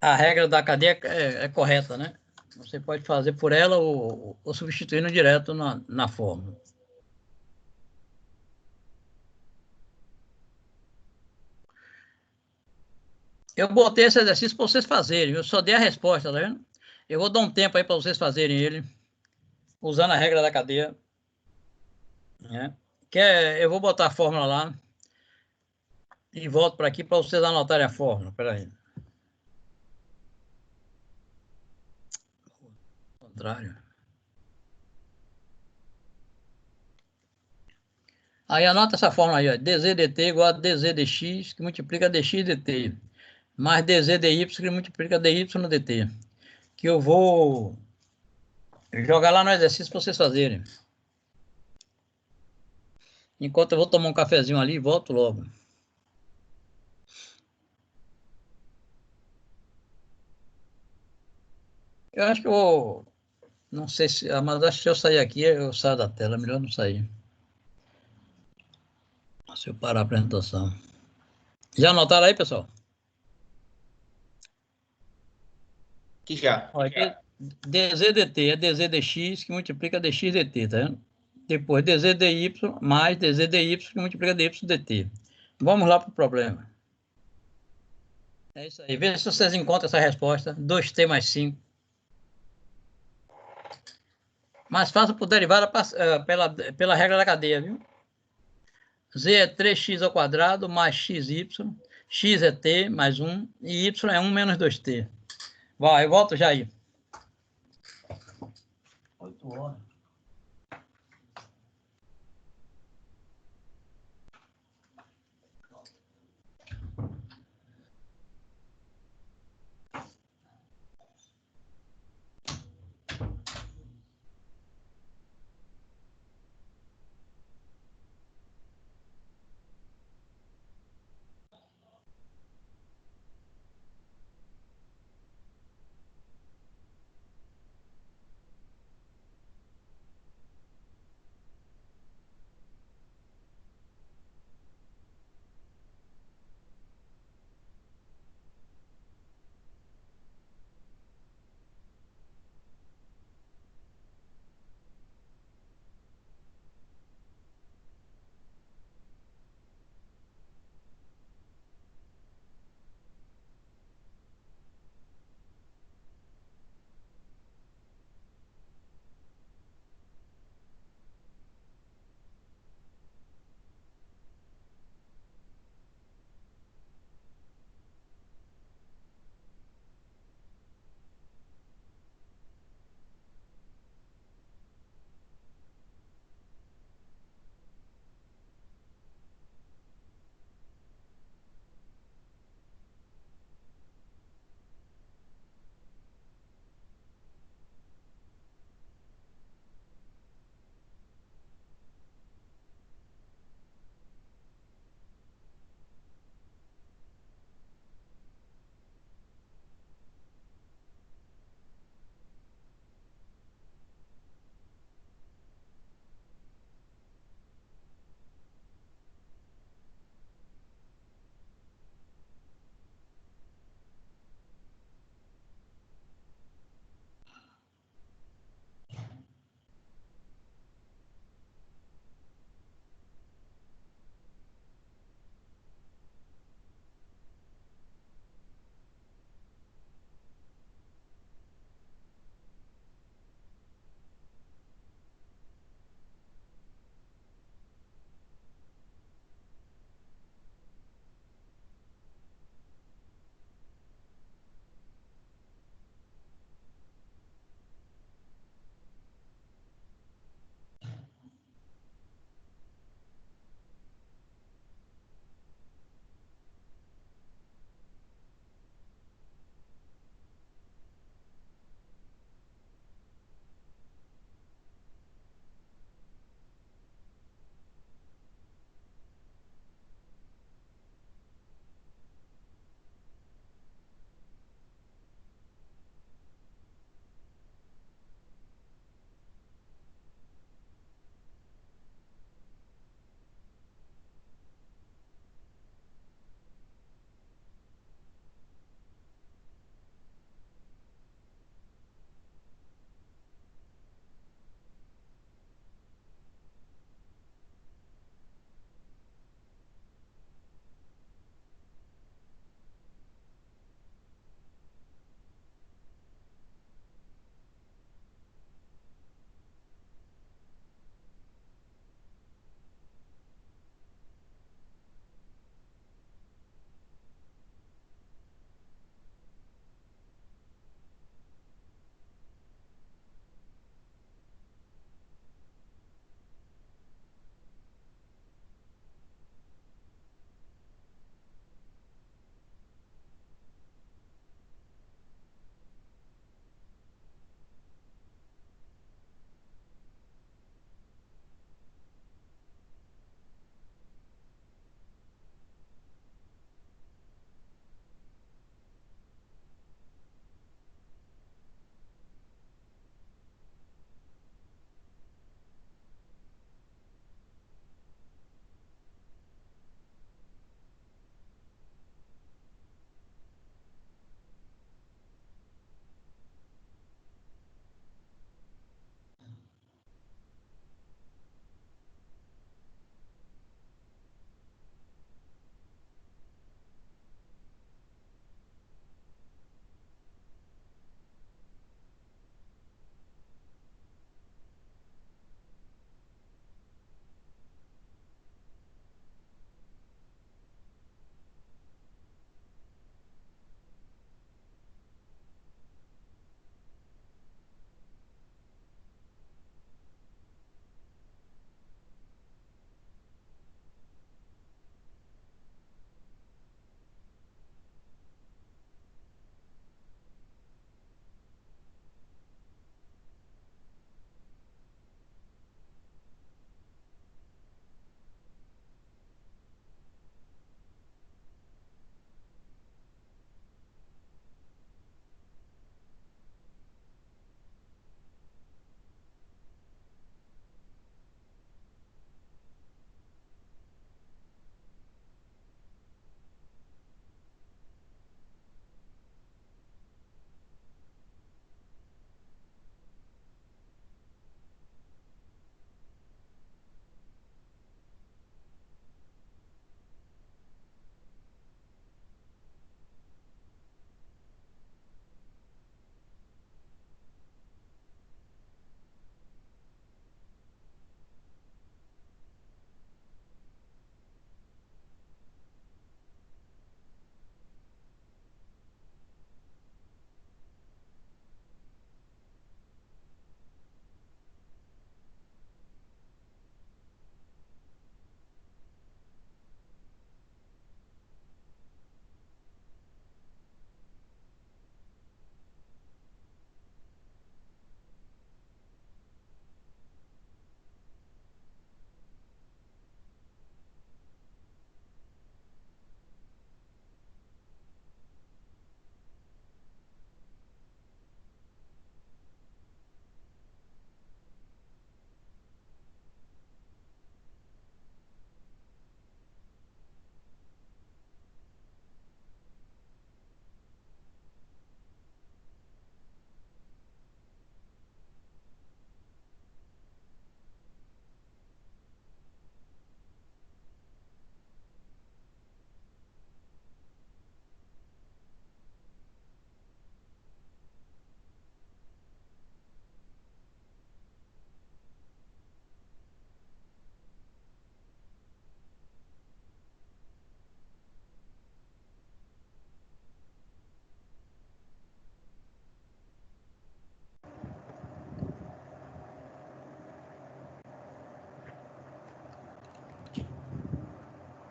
S1: a regra da cadeia é correta, né? Você pode fazer por ela ou substituindo direto na fórmula. Eu botei esse exercício para vocês fazerem. Eu só dei a resposta, tá vendo? Eu vou dar um tempo aí para vocês fazerem ele, usando a regra da cadeia, né? Eu vou botar a fórmula lá e volto para aqui para vocês anotarem a fórmula. Espera aí. Contrário. Aí anota essa fórmula aí, ó. dz dt igual a dz dx, que multiplica dx dt, mais dz dy, que multiplica dy dt. Que eu vou jogar lá no exercício para vocês fazerem. Enquanto eu vou tomar um cafezinho ali, volto logo. Eu acho que eu vou... Não sei se... Mas acho que se eu sair aqui, eu saio da tela. Melhor não sair. Se eu parar a apresentação. Já anotaram aí, pessoal?
S2: Que já.
S1: Olha, dz dt é dz dx que multiplica dx dt, tá vendo? Depois dz dy mais dz dy que multiplica dy dt. Vamos lá para o problema. É isso aí. Vê se vocês encontram essa resposta. 2t mais 5. Mais fácil por derivada pela regra da cadeia, viu? Z é 3x ao quadrado mais xy. X é t mais 1. E y é 1 menos 2t. Vai, eu volto já aí. 8 horas.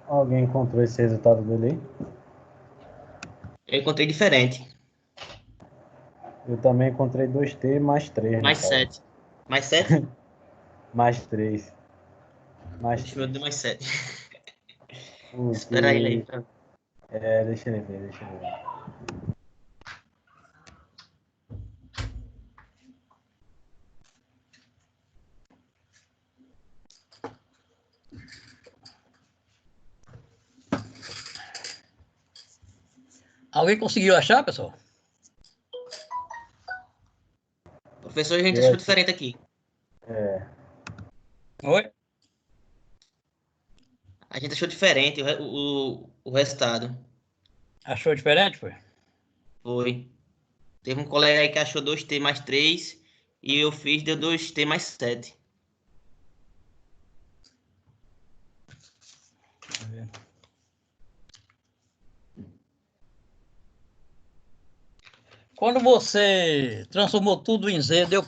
S7: Alguém encontrou esse resultado dele aí?
S2: Eu encontrei diferente.
S7: Eu também encontrei 2t mais 3.
S2: Mais 7. Mais 7?
S7: Mais 3. Mais
S2: Deixa eu ver,
S7: 3.
S2: deu mais 7.
S7: Porque...
S2: Espera ele aí.
S7: deixa ele ver.
S1: Alguém conseguiu achar, pessoal?
S2: Professor, a gente achou diferente aqui.
S1: Oi?
S2: A gente achou diferente o resultado.
S1: Achou diferente, foi?
S2: Foi. Teve um colega aí que achou 2t mais 3 e eu fiz, deu 2t mais 7.
S1: Quando você transformou tudo em Z, deu,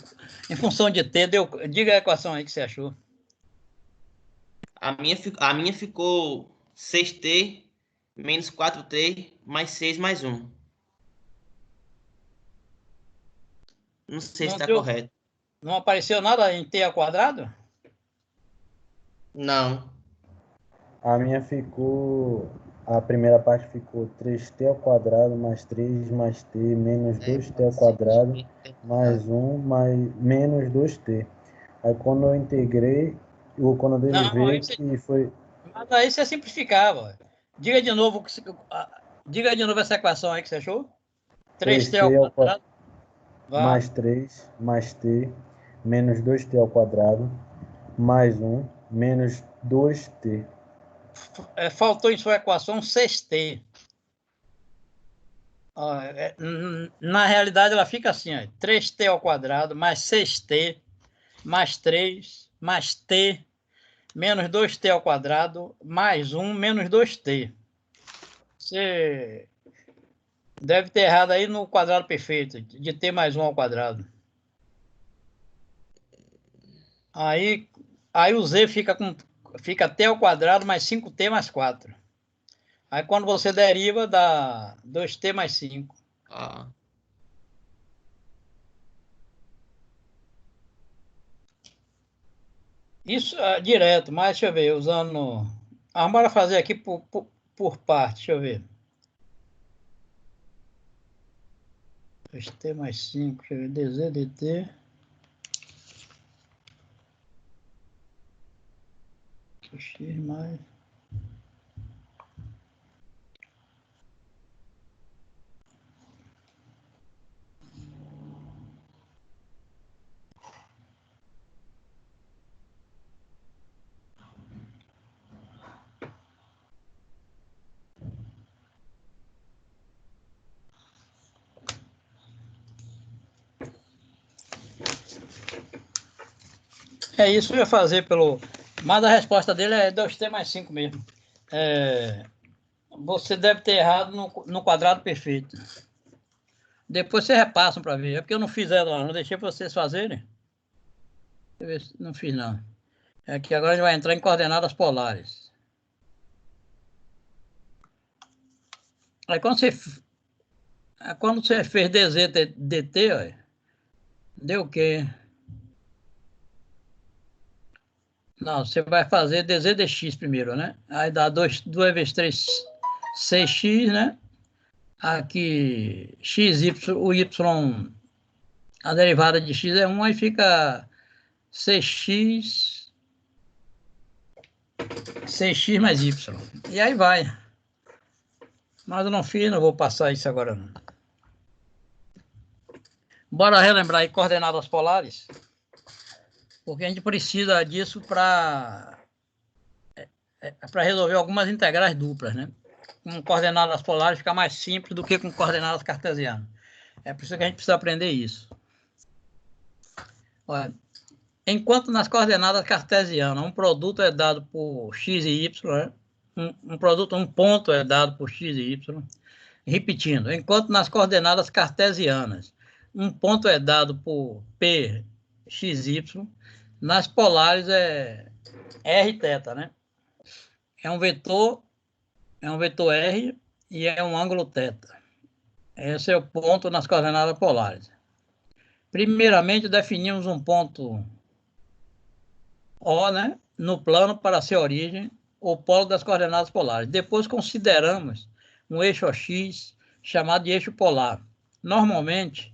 S1: em função de T, deu, diga a equação aí que você achou.
S2: A minha ficou 6t menos 4t mais 6 mais 1. Não sei se está correto.
S1: Não apareceu nada em T ao quadrado?
S2: Não.
S7: A minha ficou... A primeira parte ficou 3t ao quadrado mais 3 mais t menos 2t ao quadrado mais 1 mais menos 2t. Aí quando eu integrei, quando eu derivei, que foi...
S1: Mas aí você simplificava. Diga de novo essa equação aí que você achou. 3t ao quadrado
S7: mais 3 mais t menos 2t ao quadrado mais 1 menos 2t.
S1: Faltou em sua equação 6t. Na realidade, ela fica assim, ó, 3t ao quadrado mais 6t mais 3 mais t menos 2t ao quadrado mais 1 menos 2t. Você deve ter errado aí no quadrado perfeito, de t mais 1 ao quadrado. Aí o z fica t ao quadrado mais 5t mais 4. Aí quando você deriva, dá 2t mais 5.
S2: Ah.
S1: Isso direto, mas deixa eu ver, usando... Bora fazer aqui por parte, deixa eu ver. 2t mais 5, deixa eu ver, dz dt. X mais... É isso que eu ia fazer pelo... Mas a resposta dele é 2t mais 5 mesmo. Você deve ter errado no quadrado perfeito. Depois vocês repassam para ver. É porque eu não fiz ela, não deixei para vocês fazerem. Deixa eu ver se não fiz, não. É que agora a gente vai entrar em coordenadas polares. Aí quando você fez dz dt, ó, deu o quê? Não, você vai fazer dz dx primeiro, né? Aí dá 2 vezes 3, 6x, né? Aqui, xy, o y, a derivada de x é 1, aí fica 6x mais y. E aí vai. Mas eu não fiz, não vou passar isso agora não. Bora relembrar aí coordenadas polares. Porque a gente precisa disso para resolver algumas integrais duplas, né? Com coordenadas polares fica mais simples do que com coordenadas cartesianas. É por isso que a gente precisa aprender isso. Olha, enquanto nas coordenadas cartesianas um produto é dado por x e y, né? Um ponto é dado por x e y. Repetindo, enquanto nas coordenadas cartesianas um ponto é dado por p, x, y, nas polares é r θ, né? É um vetor é um vetor R e é um ângulo θ. Esse é o ponto nas coordenadas polares. Primeiramente, definimos um ponto O, né, no plano para ser a origem, o polo das coordenadas polares. Depois, consideramos um eixo X chamado de eixo polar. Normalmente,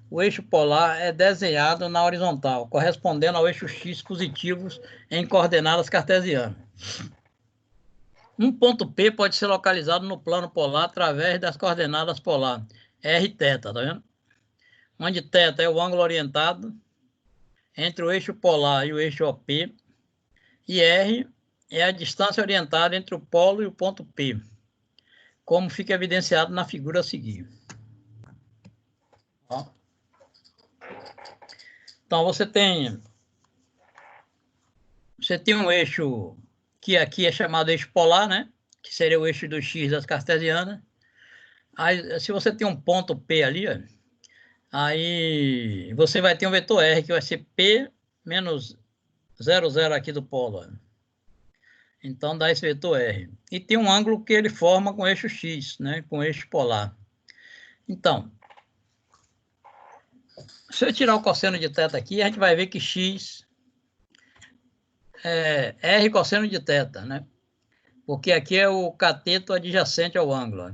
S1: o eixo polar é desenhado na horizontal, correspondendo ao eixo X positivos em coordenadas cartesianas. Um ponto P pode ser localizado no plano polar através das coordenadas polares, R e θ, tá vendo? Onde θ é o ângulo orientado entre o eixo polar e o eixo OP, e R é a distância orientada entre o polo e o ponto P, como fica evidenciado na figura a seguir. Ó. Então, você tem um eixo que aqui é chamado eixo polar, né? Que seria o eixo do X das cartesianas. Aí, se você tem um ponto P ali, ó, aí você vai ter um vetor R, que vai ser P menos 0, 0 aqui do polo. Ó. Então, dá esse vetor R. E tem um ângulo que ele forma com o eixo X, né? Com o eixo polar. Então, se eu tirar o cosseno de θ aqui, a gente vai ver que X é R cosseno de θ, né? Porque aqui é o cateto adjacente ao ângulo. Ó.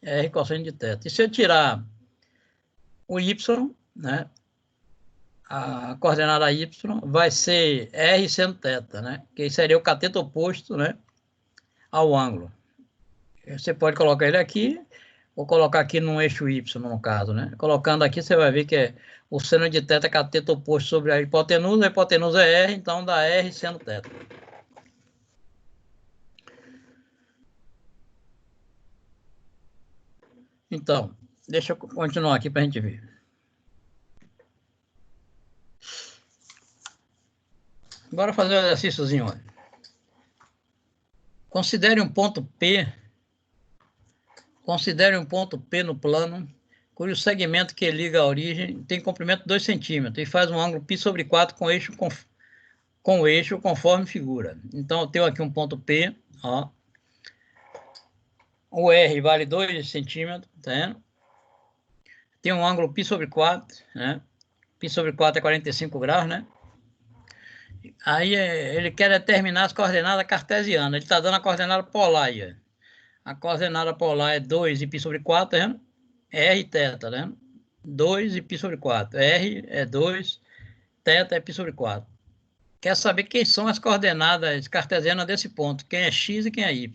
S1: R cosseno de θ. E se eu tirar o Y, né? A coordenada Y vai ser R seno θ, né? Que seria o cateto oposto, né? Ao ângulo. Você pode colocar ele aqui, ou colocar aqui no eixo Y, no caso, né? Colocando aqui, você vai ver que é o seno de θ é cateto oposto sobre a hipotenusa é R, então dá R seno θ. Então, deixa eu continuar aqui para a gente ver. Bora fazer um exercíciozinho. Olha. Considere um ponto P no plano, cujo segmento que liga a origem tem comprimento 2 cm e faz um ângulo π sobre 4 com o eixo conforme figura. Então, eu tenho aqui um ponto P, ó. O R vale 2 centímetros, tá vendo? Tem um ângulo π sobre 4, né? Π sobre 4 é 45 graus, né? Aí ele quer determinar as coordenadas cartesianas. Ele está dando a coordenada polar aí. Ó. A coordenada polar é 2 e π sobre 4, tá vendo? R e θ, tá vendo? 2 e π sobre 4. R é 2, θ é π sobre 4. Quer saber quem são as coordenadas cartesianas desse ponto, quem é x e quem é y.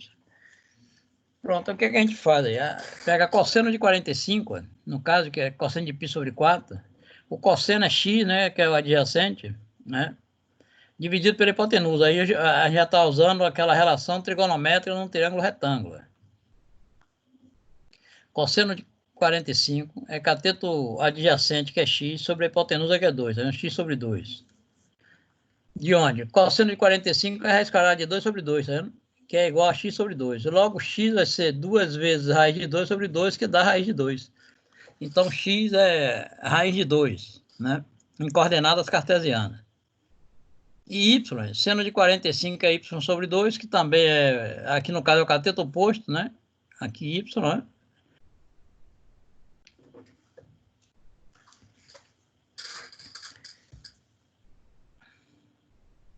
S1: Pronto, o que, que a gente faz aí? Pega cosseno de 45, no caso que é cosseno de π sobre 4, o cosseno é x, né, que é o adjacente, né, dividido pela hipotenusa. Aí a gente já está usando aquela relação trigonométrica num triângulo retângulo. Cosseno de 45 é cateto adjacente, que é x, sobre a hipotenusa, que é 2, é x sobre 2. De onde? Cosseno de 45 é raiz quadrada de 2 sobre 2, tá vendo? Que é igual a x sobre 2. Logo, x vai ser 2 vezes raiz de 2 sobre 2, que dá raiz de 2. Então, x é raiz de 2, né? Em coordenadas cartesianas. E y, seno de 45 é y sobre 2, que também é, aqui no caso é o cateto oposto, né? Aqui y, né?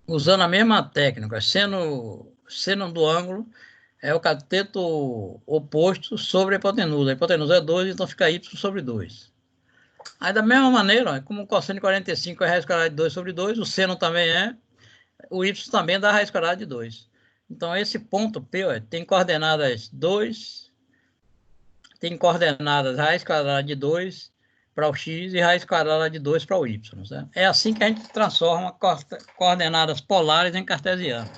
S1: Usando a mesma técnica, seno do ângulo é o cateto oposto sobre a hipotenusa. A hipotenusa é 2, então fica y sobre 2. Aí, da mesma maneira, como o cosseno de 45 é raiz quadrada de 2 sobre 2, o seno também é, o y também dá raiz quadrada de 2. Então, esse ponto P ó, tem coordenadas 2, tem coordenadas raiz quadrada de 2 para o x e raiz quadrada de 2 para o y. Certo? É assim que a gente transforma coordenadas polares em cartesianas.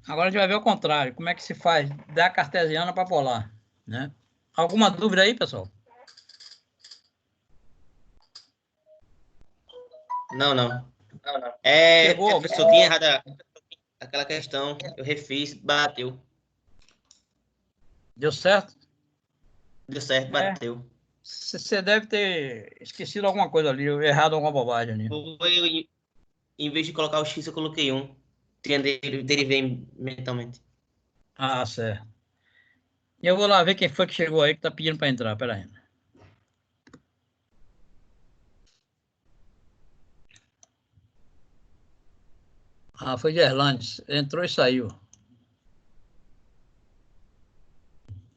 S1: Agora a gente vai ver o contrário, como é que se faz da cartesiana para polar. Né? Alguma dúvida aí, pessoal?
S2: Não.
S1: Chegou
S2: professor, tinha errado aquela questão, eu refiz, bateu.
S1: Deu certo?
S2: Deu certo, bateu.
S1: Você deve ter esquecido alguma coisa ali, errado alguma bobagem ali.
S2: Foi, em vez de colocar o X, eu coloquei 1. Derivei mentalmente.
S1: Ah, certo. E eu vou lá ver quem foi que chegou aí que tá pedindo para entrar. Pera aí. Ah, foi de Erlandes. Entrou e saiu.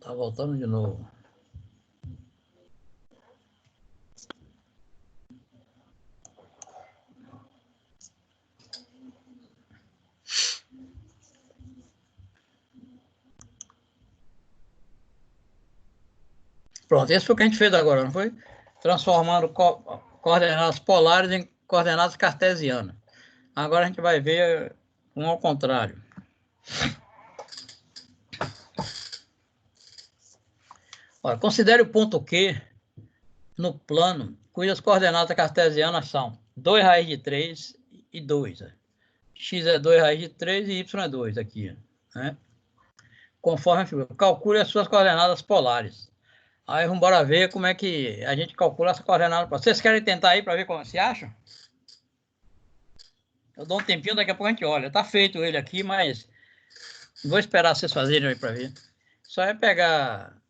S1: Tá voltando de novo. Pronto, esse foi o que a gente fez agora, não foi? Transformando coordenadas polares em coordenadas cartesianas. Agora a gente vai ver um ao contrário. Olha, considere o ponto Q no plano cujas coordenadas cartesianas são 2 raiz de 3 e 2. X é 2 raiz de 3 e Y é 2 aqui. Né? Conforme a figura. Calcule as suas coordenadas polares. Aí vamos embora ver como é que a gente calcula essa coordenada. Vocês querem tentar aí para ver como se acha? Eu dou um tempinho, daqui a pouco a gente olha. Tá feito ele aqui, mas vou esperar vocês fazerem aí para ver. Só é pegar...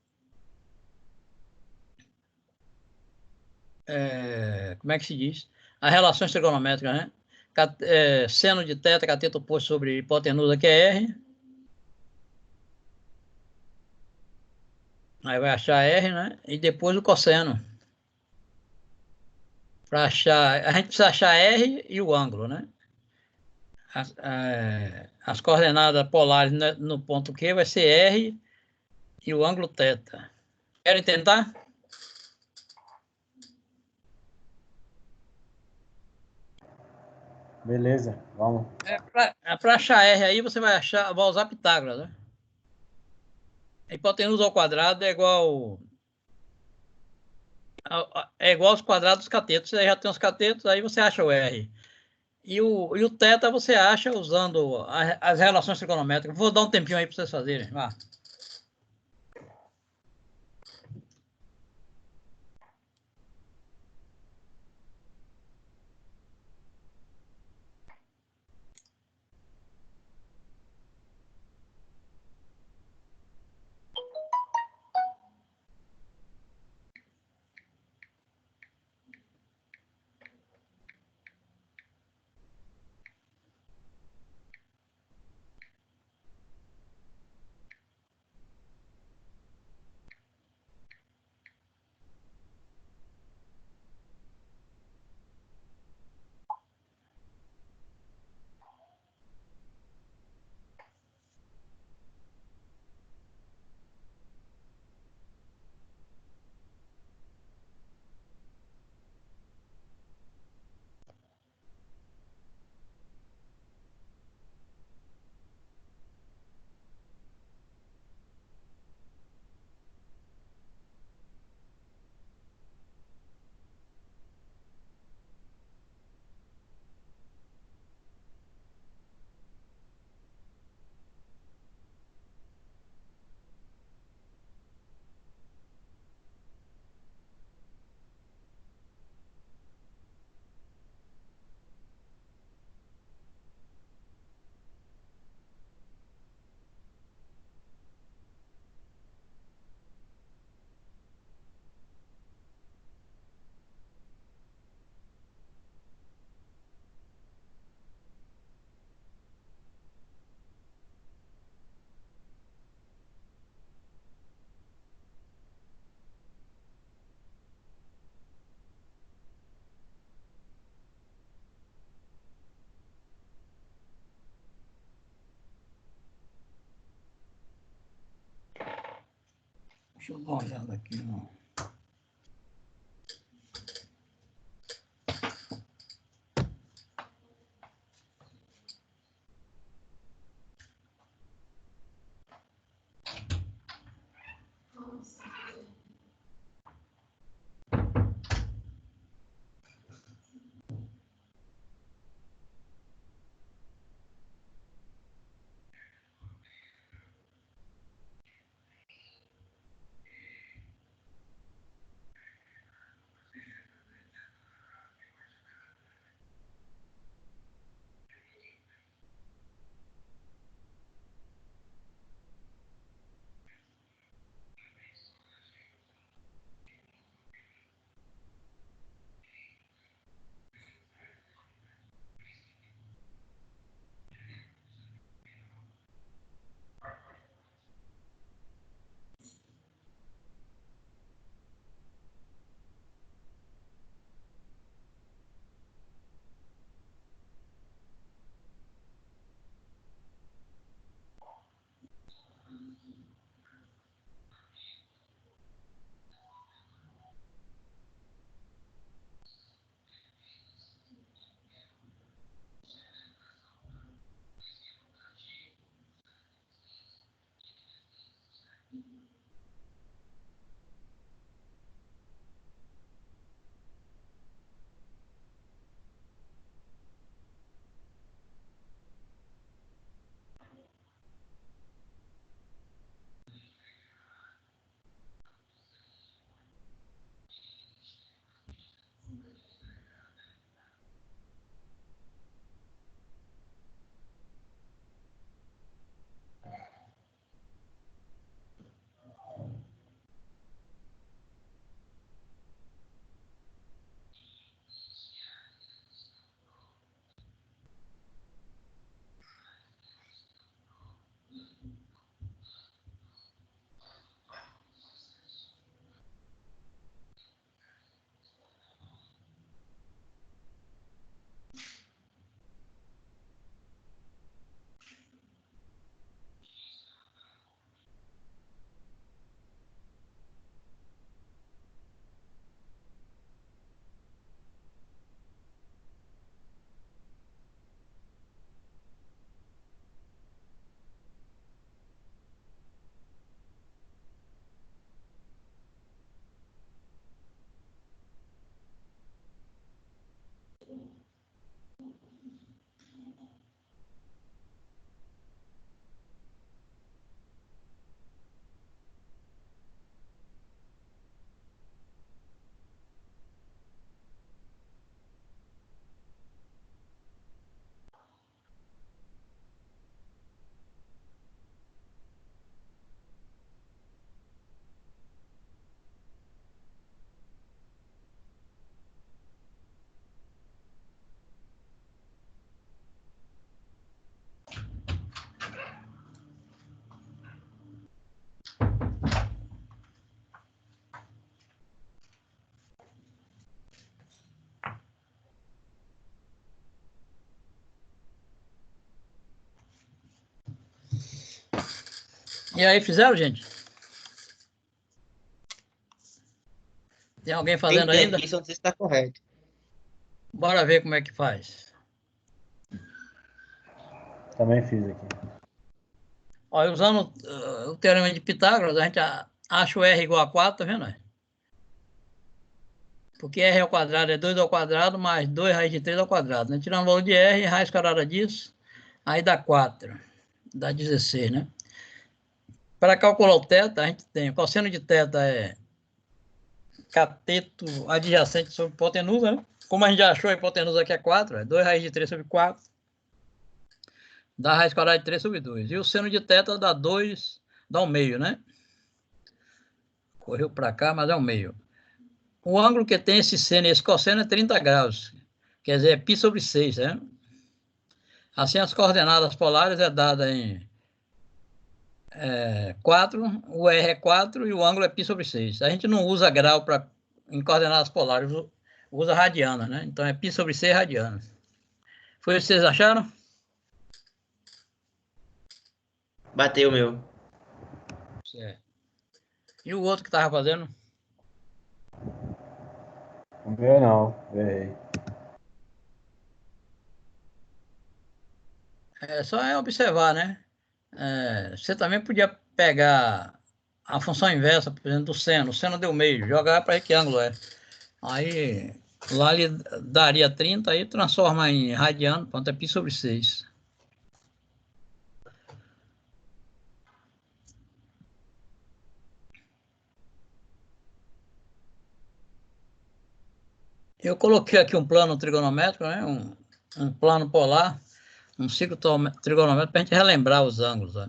S1: como é que se diz? As relações trigonométricas, né? Seno de θ, cateto oposto sobre hipotenusa, que é R. Aí vai achar R, né? E depois o cosseno. Para achar... A gente precisa achar R e o ângulo, né? As coordenadas polares no ponto Q vai ser R e o ângulo θ. Querem tentar?
S7: Beleza, vamos.
S1: Para achar R aí, você vai usar Pitágoras, né? A hipotenusa ao quadrado é igual aos quadrados dos catetos. Você já tem os catetos, aí você acha o R. E o θ você acha usando as relações trigonométricas. Vou dar um tempinho aí para vocês fazerem. Vá. Deixa eu dar uma olhada aqui. Não. E aí, fizeram, gente? Tem alguém fazendo ainda?
S2: Isso, não sei se está correto.
S1: Bora ver como é que faz.
S7: Também fiz aqui.
S1: Olha, usando o teorema de Pitágoras, a gente acha o R igual a 4, tá vendo? Porque R ao quadrado é 2 ao quadrado mais 2 raiz de 3 ao quadrado. Né? Tirando o valor de R, raiz quadrada disso, aí dá 4. Dá 16, né? Para calcular o θ, a gente tem o cosseno de θ é cateto adjacente sobre hipotenusa, né? Como a gente já achou, a hipotenusa aqui é 4, é 2 raiz de 3 sobre 4. Dá raiz quadrada de 3 sobre 2. E o seno de θ dá 2, dá um meio, né? Correu para cá, mas é um meio. O ângulo que tem esse seno e esse cosseno é 30 graus. Quer dizer, é π sobre 6, né? Assim, as coordenadas polares é dada em 4, o R é 4 e o ângulo é π sobre 6. A gente não usa grau em coordenadas polares, usa radiana, né? Então, é π sobre 6 radiana. Foi o que vocês acharam?
S2: Bateu o meu.
S1: Certo. E o outro que estava fazendo?
S7: O meu não, errei.
S1: Só observar, né? Você também podia pegar a função inversa, por exemplo, do seno. O seno deu meio, jogar para que ângulo é. Aí, lá ele daria 30, aí transforma em radiano, ponto, é π sobre 6. Eu coloquei aqui um plano trigonométrico, né? Um plano polar, um ciclo trigonométrico, para a gente relembrar os ângulos. Ó.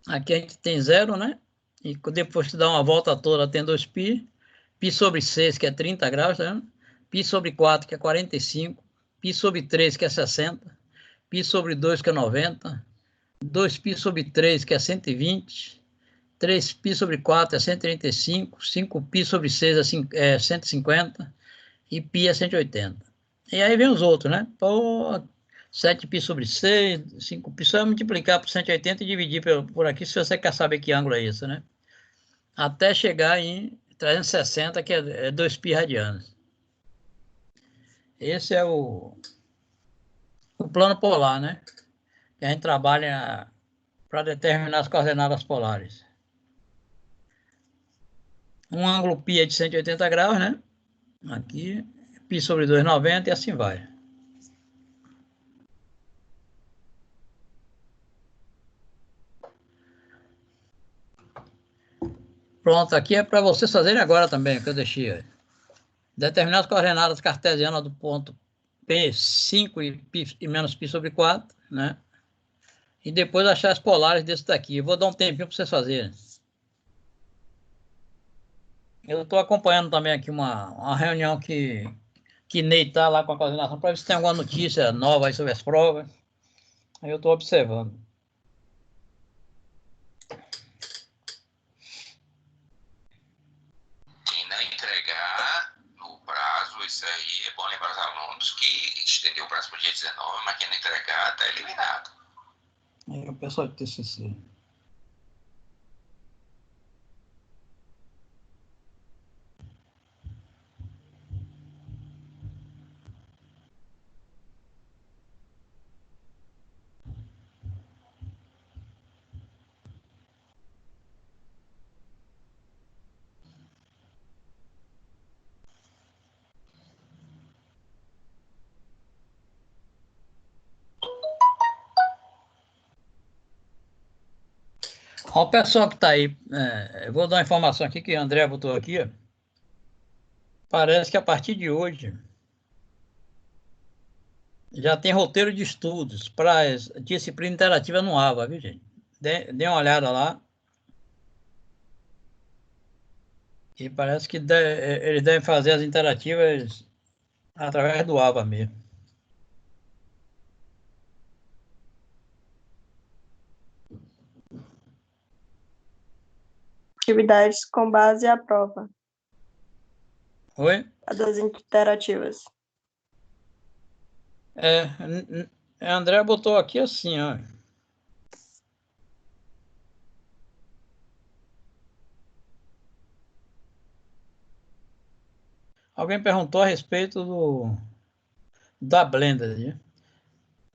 S1: Aqui a gente tem 0, né? E depois que dá uma volta toda, tem 2π. π sobre 6, que é 30 graus, tá vendo? Π sobre 4, que é 45. Π sobre 3, que é 60. Π sobre 2, que é 90. 2π sobre 3, que é 120. 3π sobre 4 é 135. 5π sobre 6 é 150. E π é 180. E aí vem os outros, né? Pô, 7π sobre 6, 5π, só multiplicar por 180 e dividir por aqui, se você quer saber que ângulo é esse, né? Até chegar em 360, que é 2π radianos. Esse é o plano polar, né? Que a gente trabalha para determinar as coordenadas polares. Um ângulo π é de 180 graus, né? Aqui, π sobre 2, 90 e assim vai. Pronto, aqui é para vocês fazerem agora também, que eu deixei. Determinar as coordenadas cartesianas do ponto P5 e menos π sobre 4, né? E depois achar as polares desse daqui. Eu vou dar um tempinho para vocês fazerem. Eu estou acompanhando também aqui uma reunião que Ney está lá com a coordenação para ver se tem alguma notícia nova aí sobre as provas. Aí eu estou observando.
S8: E não entregar no prazo, isso aí é bom lembrar aos alunos que estendeu o prazo para o dia 19, mas quem não entregar está eliminado.
S1: Aí o pessoal de TCC. Ó, o pessoal que está aí, eu vou dar uma informação aqui que o André botou aqui. Ó. Parece que a partir de hoje já tem roteiro de estudos para disciplina interativa no AVA, viu, gente? Dê uma olhada lá. E parece que eles devem fazer as interativas através do AVA mesmo.
S4: Atividades com base à prova.
S1: Oi?
S4: A das interativas.
S1: André botou aqui assim, ó. Alguém perguntou a respeito da Blender, né?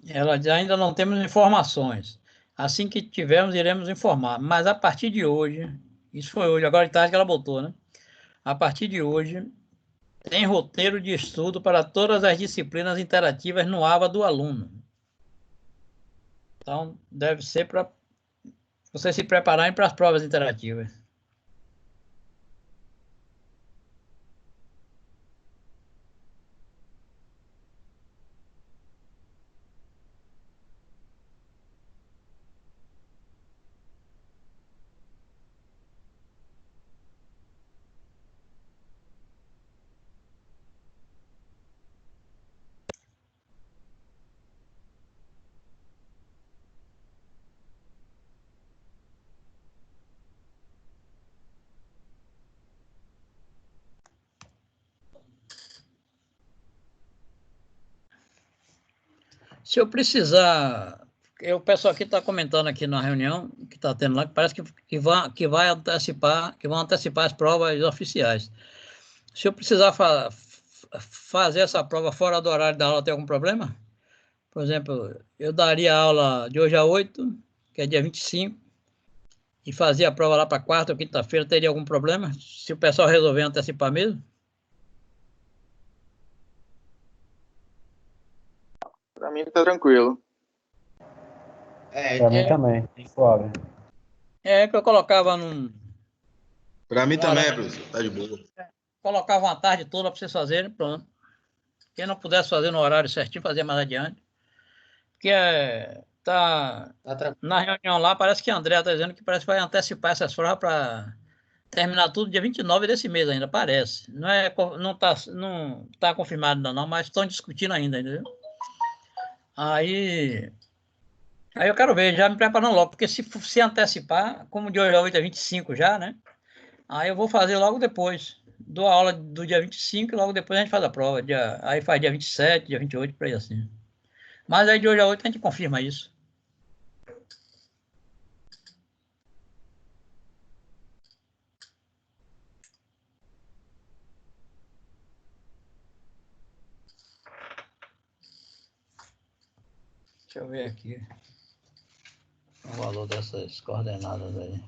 S1: Ela diz, ainda não temos informações. Assim que tivermos, iremos informar. Mas a partir de hoje, isso foi hoje, agora de tarde que ela botou, né? A partir de hoje, tem roteiro de estudo para todas as disciplinas interativas no AVA do aluno. Então, deve ser para vocês se prepararem para as provas interativas. Se eu precisar, o pessoal aqui está comentando aqui na reunião que está tendo lá, que parece que vão antecipar as provas oficiais. Se eu precisar fazer essa prova fora do horário da aula, tem algum problema? Por exemplo, eu daria aula de hoje a 8, que é dia 25, e fazia a prova lá para quarta ou quinta-feira, teria algum problema? Se o pessoal resolver antecipar mesmo?
S9: Para mim tá tranquilo.
S7: Para mim também, suave.
S1: É que eu colocava num...
S6: Para mim também, professor, tá de boa.
S1: Colocava uma tarde toda para vocês fazerem, pronto. Quem não pudesse fazer no horário certinho, fazia mais adiante. Porque na reunião lá, parece que a Andrea está dizendo que parece que vai antecipar essas provas para terminar tudo dia 29 desse mês ainda, parece. Não tá confirmado ainda não, mas estão discutindo ainda, entendeu? Aí eu quero ver, já me preparando logo, porque se antecipar, como de hoje a 8 é 25 já, né? Aí eu vou fazer logo depois. Dou a aula do dia 25 e logo depois a gente faz a prova. Aí faz dia 27, dia 28, por aí assim. Mas aí de hoje a 8 a gente confirma isso. Deixa eu ver aqui o valor dessas coordenadas aí.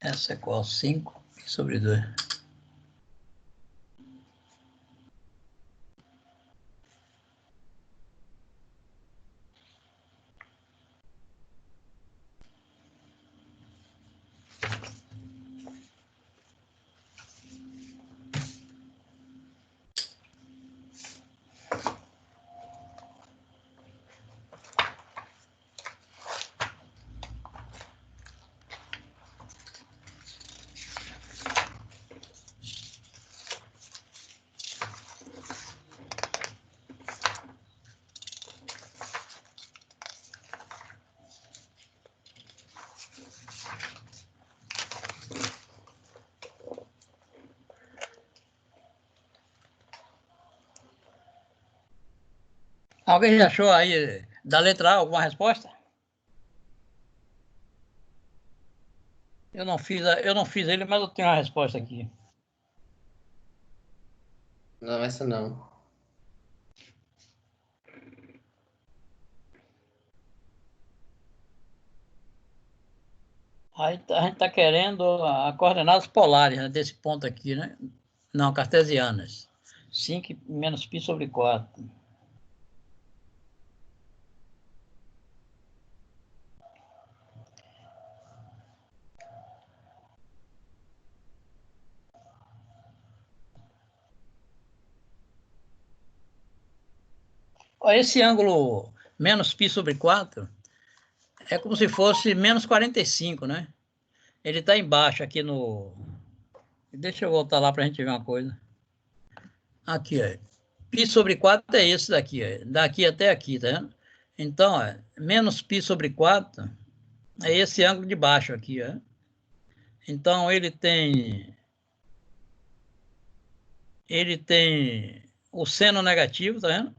S1: Essa é igual a 5 sobre 2. Alguém já achou aí da letra A alguma resposta? Eu não fiz ele, mas eu tenho a resposta aqui.
S2: Não, essa não.
S1: Aí a gente está querendo as coordenadas polares, né, desse ponto aqui, né? Não, cartesianas. 5 menos π sobre 4. Esse ângulo menos π sobre 4 é como se fosse menos 45, né? Ele está embaixo aqui no... Deixa eu voltar lá para a gente ver uma coisa. Aqui, ó. Π sobre 4 é esse daqui, ó. Daqui até aqui, tá vendo? Então, ó, menos π sobre 4 é esse ângulo de baixo aqui, ó. Então, ele tem ele tem o seno negativo, tá vendo?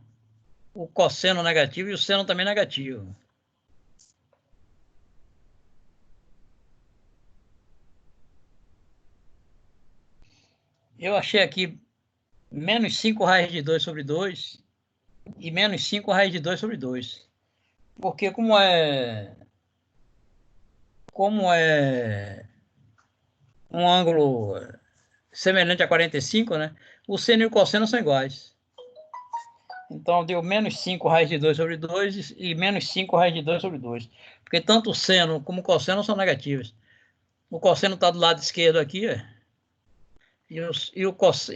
S1: O cosseno negativo e o seno também negativo. Eu achei aqui menos 5 raiz de 2 sobre 2 e menos 5 raiz de 2 sobre 2. Porque como é um ângulo semelhante a 45, né? O seno e o cosseno são iguais. Então, deu menos 5 raiz de 2 sobre 2 e menos 5 raiz de 2 sobre 2. Porque tanto o seno como o cosseno são negativos. O cosseno está do lado esquerdo aqui, e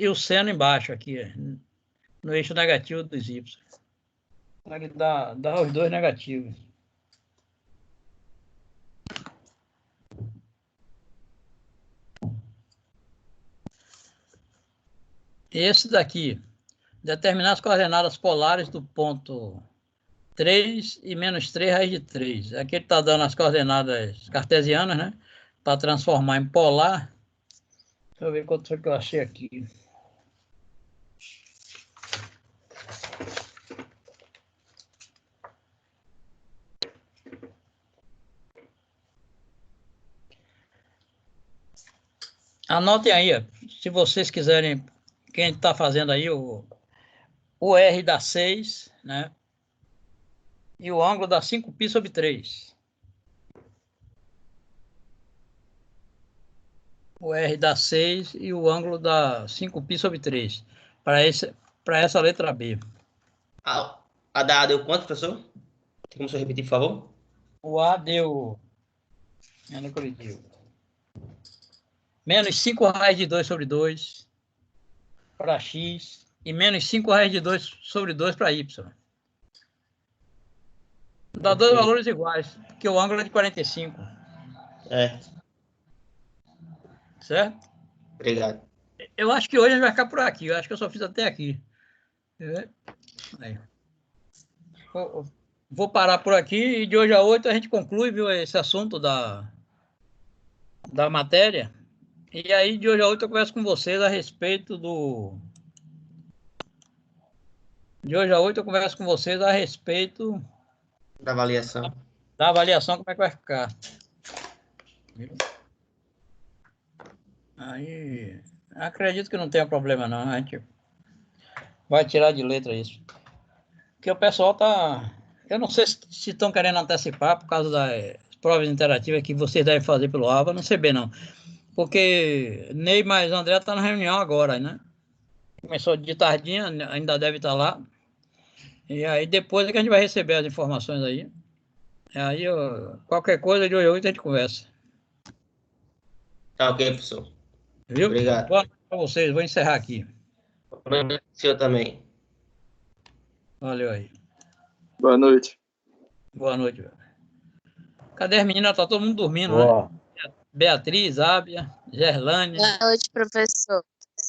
S1: o seno embaixo aqui, no eixo negativo dos y. Então, ele dá os dois negativos. Esse daqui, determinar as coordenadas polares do ponto 3 e menos 3 raiz de 3. Aqui ele está dando as coordenadas cartesianas, né? Para transformar em polar. Deixa eu ver quanto foi que eu achei aqui. Anotem aí, ó, se vocês quiserem, quem está fazendo aí, o R dá 6, né? E o ângulo dá 5π sobre 3. O R dá 6 e o ângulo dá 5π sobre 3. Para essa letra B.
S2: A da A deu quanto, professor? Tem como você repetir, por favor?
S1: O A deu... Eu não acredito. Menos 5 raiz de 2 sobre 2 para X e menos 5 raiz de 2 sobre 2 para Y. Dá dois valores iguais, porque o ângulo é de 45.
S2: É.
S1: Certo?
S2: Obrigado.
S1: Eu acho que hoje a gente vai ficar por aqui. Eu acho que eu só fiz até aqui. Aí. Vou parar por aqui e de hoje a 8 a gente conclui, viu, esse assunto da matéria. E aí de hoje a 8 eu converso com vocês a respeito do... De hoje a 8 eu converso com vocês a respeito...
S2: Da avaliação.
S1: Da avaliação, como é que vai ficar. Aí, acredito que não tenha problema não, a gente vai tirar de letra isso. Porque o pessoal tá... Eu não sei se estão querendo antecipar por causa das provas interativas que vocês devem fazer pelo AVA, não sei bem não. Porque Ney mais André tá na reunião agora, né? Começou de tardinha, ainda deve estar lá. E aí depois é que a gente vai receber as informações aí. Aí qualquer coisa de hoje a 8 a gente conversa.
S2: Tá ok, professor.
S1: Viu?
S2: Obrigado.
S1: Boa noite para vocês. Vou encerrar aqui.
S2: Boa noite, senhor também.
S1: Valeu aí.
S9: Boa noite.
S1: Boa noite. Cadê as meninas? Tá todo mundo dormindo,
S7: Boa.
S1: né? Beatriz, Ábia, Gerlânia.
S5: Boa noite, professor.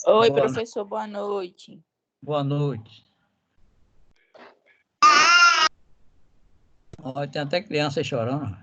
S10: Oi,
S1: Boa
S10: professor, boa noite.
S1: Boa noite. Ó, tem até criança aí chorando.